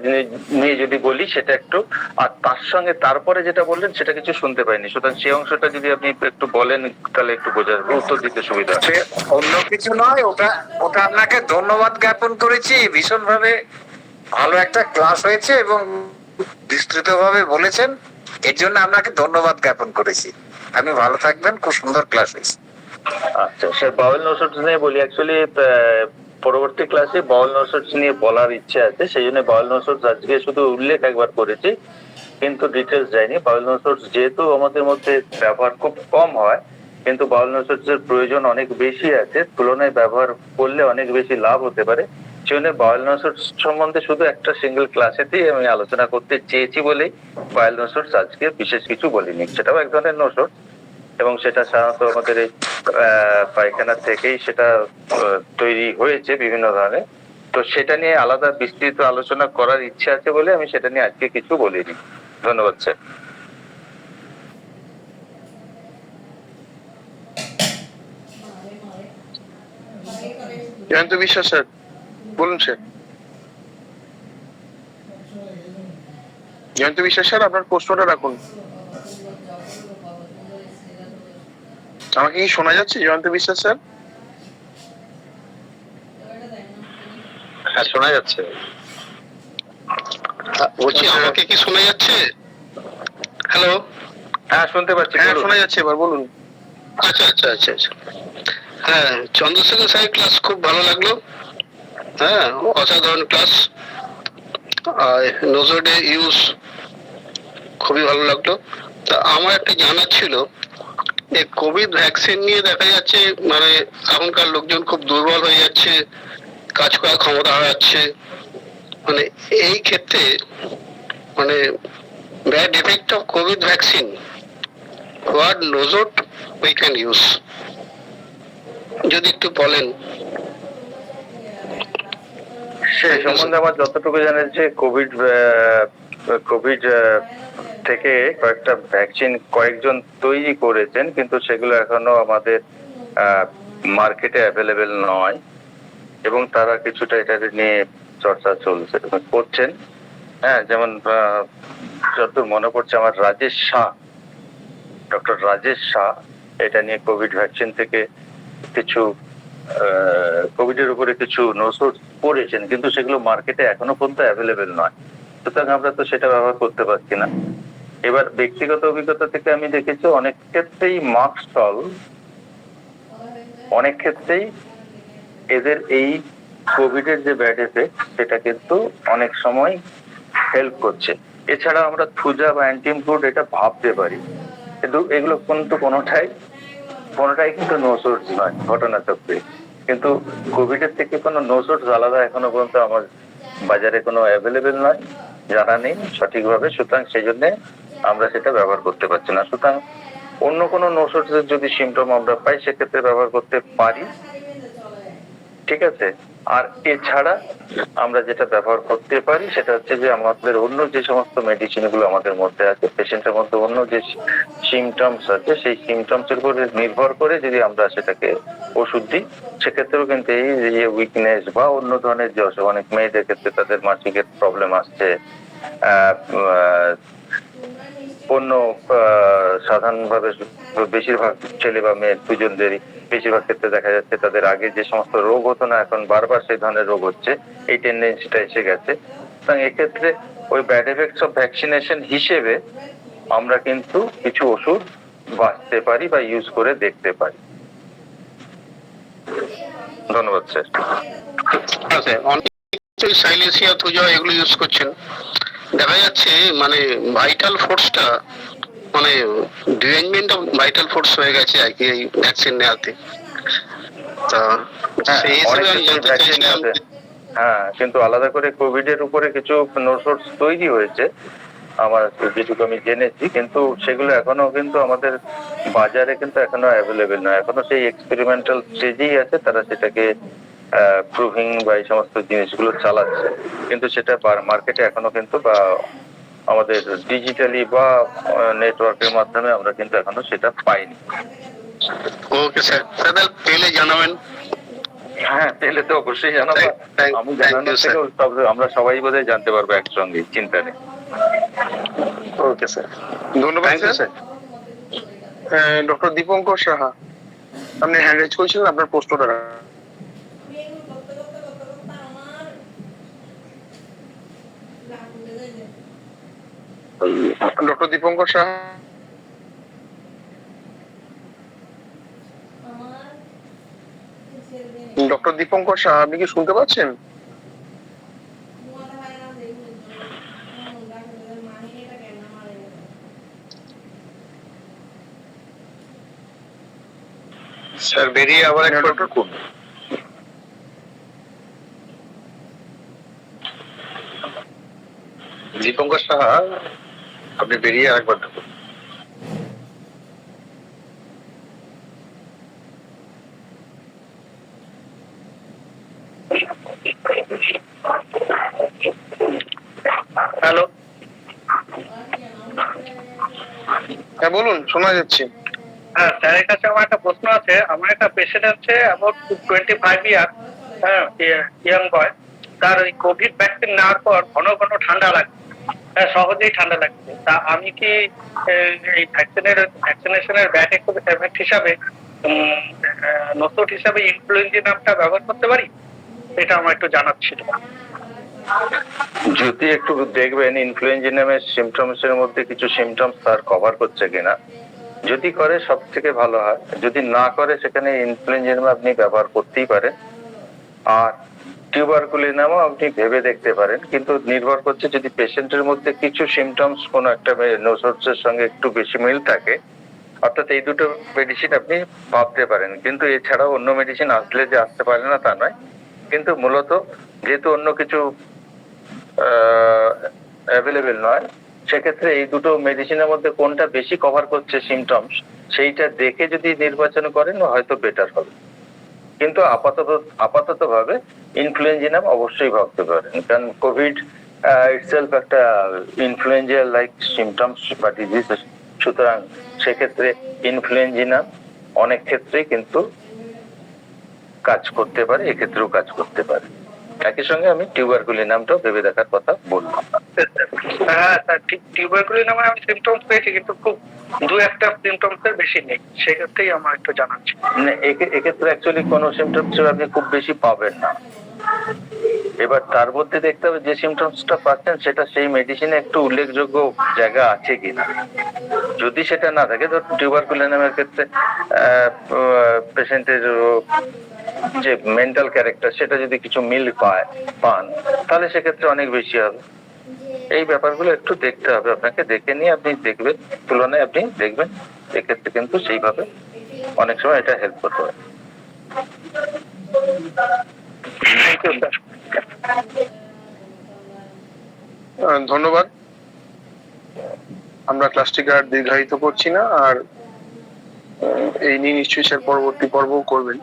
নিয়ে যদি বলি সেটা একটু, আর তার সঙ্গে তারপরে যেটা বললেন সেটা কিছু শুনতে পাইনি। সুতরাং সেই অংশটা যদি আপনি একটু বলেন তাহলে একটু বোঝার, উত্তর দিতে সুবিধা হবে। অন্য কিছু নয়, ওটা ওটা আপনাকে ধন্যবাদ জ্ঞাপন করেছি। ভীষণভাবে ভালো একটা ক্লাস হয়েছে এবং বিস্তৃতভাবে বলেছেন, এর জন্য আপনাকে ধন্যবাদ জ্ঞাপন করেছি। আপনি ভালো থাকবেন, খুব সুন্দর ক্লাস হয়েছে। আচ্ছা স্যার, বাউল নসর নিয়ে বলি। অ্যাকচুয়ালি পরবর্তী ক্লাসে বাউল নসর নিয়ে বলার ইচ্ছে আছে, সেই জন্য বাউল নসর আজকে শুধু উল্লেখ একবার করেছি, কিন্তু ডিটেলস যায়নি। বাউল নসর যেহেতু আমাদের মধ্যে ব্যবহার খুব কম হয়, কিন্তু বাউল নসরের প্রয়োজন অনেক বেশি আছে, তুলনায় ব্যবহার করলে অনেক বেশি লাভ হতে পারে। সেজন্য বাউল নসর সম্বন্ধে শুধু একটা সিঙ্গেল ক্লাসেতেই আমি আলোচনা করতে চেয়েছি বলেই বাউল নসর আজকে বিশেষ কিছু বলিনি। সেটাও এক ধরনের নসর, এবং সেটা সাধারণত আমাদের এই পায়খানা থেকেই সেটা তৈরি হয়েছে বিভিন্ন ধরনের। তো সেটা নিয়ে আলাদা বিস্তৃত আলোচনা করার ইচ্ছে আছে বলে আমি সেটা নিয়ে আজকে কিছু বলিনি। ধন্যবাদ স্যার। জয়ন্ত বিশ্বাস স্যার বলুন। স্যার জয়ন্ত বিশ্বাস স্যার, আপনার প্রশ্নটা রাখুন। আমাকে কি শোনা যাচ্ছে জয়ন্ত বিশ্বাস স্যার? হ্যাঁ, শোনা যাচ্ছে। বলছি, আমাকে কি শোনা যাচ্ছে? হ্যালো। হ্যাঁ, শুনতে পাচ্ছি। হ্যাঁ শোনা যাচ্ছে, এবার বলুন। আচ্ছা আচ্ছা আচ্ছা আচ্ছা। হ্যাঁ, চন্দ্রশেখর স্যারের ক্লাস খুব ভালো লাগলো। হ্যাঁ, অসাধারণ ক্লাস। আর নোজোডে ইউজ খুবই ভালো লাগলো। তা আমার একটা জানার ছিল, এই কোভিড ভ্যাকসিন নিয়ে দেখা যাচ্ছে মানে এখনকার লোকজন খুব দুর্বল হয়ে যাচ্ছে, কাজ করার ক্ষমতা হারাচ্ছে। মানে এই ক্ষেত্রে মানে bad effect of covid vaccine, what nosode we can use, যদি একটু বলেন। সেই সম্বন্ধে আমার যতটুকু জানা যাচ্ছে, কোভিড থেকে কয়েকটা ভ্যাকসিন কয়েকজন তৈরি করেছেন, কিন্তু সেগুলো এখনো আমাদের মার্কেটে অ্যাভেলেবেল নয়, এবং তারা কিছুটা এটা নিয়ে চর্চা চলছে করছেন। হ্যাঁ, যেমন যতদূর মনে পড়ছে আমার ডক্টর রাজেশ শাহ এটা নিয়ে কোভিড ভ্যাকসিন থেকে কিছু কোভিডের উপরে কিছু নোটস করেছেন, কিন্তু সেগুলো মার্কেটে এখনো পর্যন্ত অ্যাভেলেবেল নয়। সুতরাং আমরা তো সেটা ব্যবহার করতে পারছি না। এবার ব্যক্তিগত অভিজ্ঞতা থেকে আমি দেখেছি অনেক ক্ষেত্রেই মাস্ক অনেক ক্ষেত্রেই এদের এই কোভিডের যে ব্যাড এফেক্ট সেটা কিন্তু অনেক সময় হেল্প করছে। এছাড়া আমরা থুজা বা অ্যান্টিমফ্লুড এটা ভাবতে পারি, কিন্তু এগুলো কিন্তু কোনোটাই কিন্তু নো সোর্স নয় ঘটনা চক্রে। কিন্তু কোভিডের থেকে কোনো নো সোর্স আলাদা এখনো পর্যন্ত আমার বাজারে কোনো অ্যাভেলেবেল নয়, জানা নেই সঠিকভাবে। সুতরাং সেই জন্য আমরা সেটা ব্যবহার করতে পারছি না। সুতরাং অন্য কোনো নো সোর্সের যদি সিমটম আমরা পাই সেক্ষেত্রে ব্যবহার করতে পারি, ঠিক আছে। আর এছাড়া আমরা যেটা ব্যবহার করতে পারি সেটা হচ্ছে যে আমাদের অন্য যে সমস্ত মেডিসিন গুলো আমাদের মধ্যে আছে, পেশেন্টের মধ্যে অন্য যে সিমটমস আছে সেই সিমটমস এর উপর নির্ভর করে যদি আমরা সেটাকে ওষুধ দিই, সেক্ষেত্রেও কিন্তু এই যে উইকনেস বা অন্য ধরনের যে অসুখ, অনেক মেয়েদের ক্ষেত্রে তাদের মাসিকের প্রবলেম আসছে, অন্য সাধারণভাবে বেশিরভাগ ছেলে বা মেয়ে দুজনদেরই বেশিরভাগ ক্ষেত্রে দেখা যাচ্ছে তাদের আগে যে সমস্ত রোগ হতো না এখন বারবার সেই ধরনের রোগ হচ্ছে, এই টেন্ডেন্সিটা এসে গেছে। সুতরাং এক্ষেত্রে ওই ব্যাড এফেক্টস অফ ভ্যাকসিনেশন হিসেবে আমরা কিন্তু কিছু ওষুধ বাঁচতে পারি বা ইউজ করে দেখতে পারি। ধন্যবাদ স্যার। আচ্ছা, অনেক সাইলেসিয়া থুজা এগুলো ইউজ করছেন, দেখা যাচ্ছে মানে ভাইটাল ফোর্সটা মানে ডিরেঞ্জমেন্ট অফ ভাইটাল ফোর্স হয়ে গেছে আর কি এই ভ্যাকসিন নেওয়াতে। তা সেই হিসেবে আমি জানতে চাইছিলাম। হ্যাঁ, কিন্তু আলাদা করে কোভিড এর উপরে কিছু নোটস তৈরি হয়েছে আমার যেটুকু আমি জেনেছি, কিন্তু সেগুলো এখনো কিন্তু আমাদের বাজারে কিন্তু এখনো অ্যাভেলেবেল নয়, এখনো সেই এক্সপেরিমেন্টাল স্টেজেই আছে। তারা সেটাকে প্রুভিং বা এই সমস্ত জিনিসগুলো চালাচ্ছে, কিন্তু সেটা মার্কেটে এখনো কিন্তু বা আমাদের ডিজিটালি বা নেটওয়ার্কের মাধ্যমে আমরা কিন্তু এখনো সেটা পাইনি। ওকে স্যার, স্যার পেলে জানাবেন। হ্যাঁ, পেলে তো অবশ্যই জানাবো। আমি জানানোর থেকেও আমরা সবাই বোধহয় জানতে পারবো একসঙ্গে, চিন্তা নেই। ওকে স্যার, ধন্যবাদ স্যার। ডক্টর দীপঙ্কর সাহা, আপনি হ্যান্ড রেজ করেছিলেন, আপনার প্রশ্নটা ডক্টর দীপঙ্কর সাহা। ডক্টর দীপঙ্কর সাহা, আপনি কি শুনতে পাচ্ছেন? স্যার বেরিয়ে আবার একবার ডক্টর দীপঙ্কর সাহা, আপনি বেরিয়ে আরেকবার ঢুকুন। হ্যালো, হ্যাঁ বলুন, শোনা যাচ্ছে। হ্যাঁ, স্যারের কাছে আমার একটা প্রশ্ন আছে। আমার একটা পেশেন্ট আছে অ্যাবাউট 25 ইয়ার, হ্যাঁ, ইয়াং বয়। তার ওই কোভিড ভ্যাকসিন নেওয়ার পর ঘন ঘন ঠান্ডা লাগছে, হ্যাঁ, সহজেই ঠান্ডা লাগছে। তা আমি কি এই ভ্যাকসিনেশনের ব্যাড এফেক্ট হিসাবে নসট হিসাবে ইনফ্লুয়েঞ্জা নামটা ব্যবহার করতে পারি? এটা আমার একটু জানার ছিল। যদি একটু দেখবেন ইনফ্লুয়েঞ্জা নামের সিমটমস এর মধ্যে কিছু সিমটমস তার কভার করছে কিনা, যদি করে সব থেকে ভালো হয়, যদি না করে সেখানে ইনফ্লুয়েঞ্জা নাম আপনি ব্যবহার করতেই পারেন। আর টিউবারকুলিনামও আপনি ভেবে দেখতে পারেন, কিন্তু নির্ভর করছে যদি পেশেন্টের মধ্যে কিছু সিমটমস কোনো একটা নোসোর্সের সঙ্গে একটু বেশি মিল থাকে, অর্থাৎ এই দুটো মেডিসিন আপনি ভাবতে পারেন। কিন্তু এছাড়াও অন্য মেডিসিন আসলে যে আসতে পারে না তা নয়, কিন্তু মূলত যেহেতু অন্য কিছু অ্যাভেলেবেল নয়, সেক্ষেত্রে এই দুটো মেডিসিনের মধ্যে কোনটা বেশি কভার করছে সিমটমস সেইটা দেখে যদি নির্বাচন করেন হয়তো বেটার হবে। কিন্তু আপাতত ভাবে ইনফ্লুয়েঞ্জা নাম অবশ্যই ভাবতে পারেন, কারণ কোভিড ইটসেলফ একটা ইনফ্লুয়েঞ্জা লাইক সিমটমস বা ডিজিজ। সুতরাং সেক্ষেত্রে ইনফ্লুয়েঞ্জা নাম অনেক ক্ষেত্রেই কিন্তু কাজ করতে পারে, এক্ষেত্রেও কাজ করতে পারে। একই সঙ্গে আমি টিউবারকুলিনামটাও ভেবে দেখার কথা বললাম। হ্যাঁ স্যার, ঠিক টিউবারকুলিনাম আমি সিমটমস পেয়েছি, কিন্তু খুব দু একটা সিমটমস এর বেশি নেই, সেক্ষেত্রেই আমার একটু জানার ছিল। এক্ষেত্রে অ্যাকচুয়ালি কোনো সিমটমস আপনি খুব বেশি পাবেন না, এবার তার মধ্যে দেখতে হবে যে সিমটমসটা পাচ্ছেন সেটা সেই মেডিসিনে একটু উল্লেখযোগ্য জায়গা আছে কিনা। যদি সেটা না থাকে, ধর টিউবারকুলিনামের ক্ষেত্রে পেশেন্টের যে মেন্টাল ক্যারেক্টার সেটা যদি কিছু মিল পান, তাহলে সেক্ষেত্রে অনেক বেশি হবে। এই ব্যাপারগুলো একটু দেখতে হবে আপনাকে, দেখে নিয়ে আপনি দেখবেন, তুলনায় আপনি দেখবেন, এক্ষেত্রে কিন্তু সেইভাবে অনেক সময় এটা হেল্প করতে পারে। Thank you sir. ধন্যবাদ। আমরা ক্লাসটিকে আর দীর্ঘায়িত করছি না, আর এই নিয়ে নিশ্চয়ই স্যার পরবর্তী পর্বও করবেন।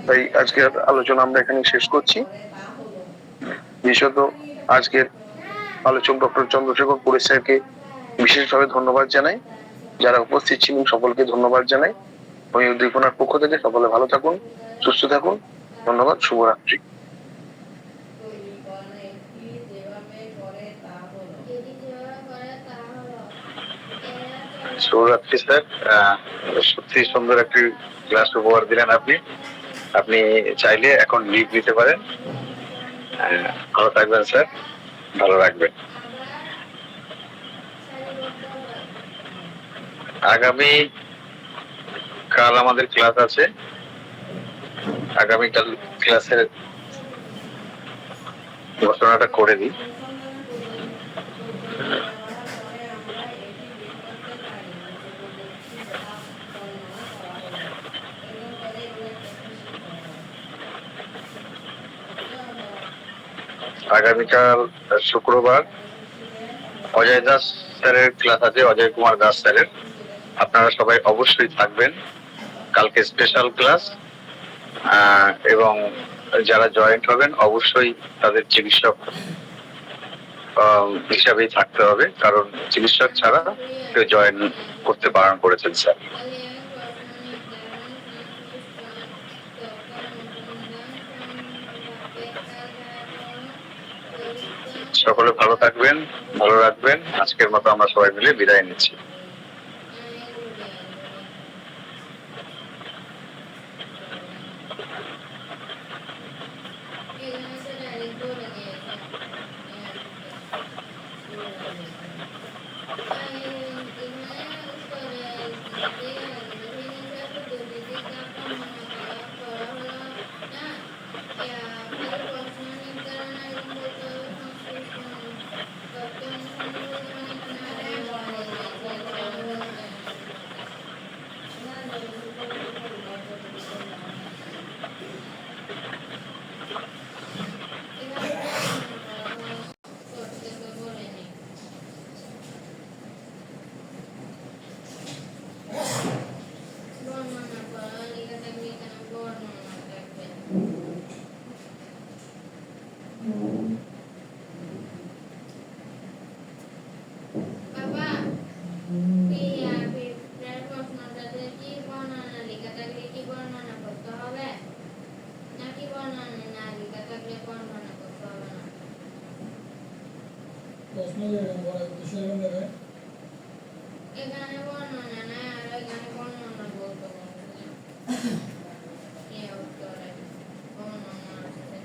তাই আজকের আলোচনা আমরা এখানে শেষ করছি। বিশেষত আজকের আলোচক ডক্টর চন্দ্রশেখর পুরী স্যারকে বিশেষভাবে ধন্যবাদ জানাই। যারা উপস্থিত ছিলেন সকলকে ধন্যবাদ জানাই। ওই উদ্দীপনার পক্ষ থেকে সকলে ভালো থাকুন, সুস্থ থাকুন। ধন্যবাদ, শুভরাত্রি। শুভরাত্রি স্যার। সত্যি সুন্দর একটি ক্লাস উপহার দিলেন আপনি। আপনি চাইলে এখন লিভ নিতে পারেন। ভালো থাকবেন স্যার, ভালো রাখবেন। আগামী কাল আমাদের ক্লাস আছে। আগামীকাল ক্লাসের ঘোষণাটা করে দিই। আগামীকাল শুক্রবার অজয় দাস স্যারের ক্লাস আছে, অজয় কুমার দাস স্যারের। আপনারা সবাই অবশ্যই থাকবেন। কালকে স্পেশাল ক্লাস, এবং যারা জয়েন্ট হবেন অবশ্যই তাদের চিকিৎসক হিসাবেই থাকতে হবে, কারণ চিকিৎসক ছাড়া কেউ জয়েন করতে বারণ করেছেন স্যার। সকলে ভালো থাকবেন, ভালো রাখবেন। আজকের মতো আমরা সবাই মিলে বিদায় নিচ্ছি। এখানে বর্ণনা নাই, আর এখানে বর্ণনা বলতে বলছে উত্তরে বর্ণনা আছে।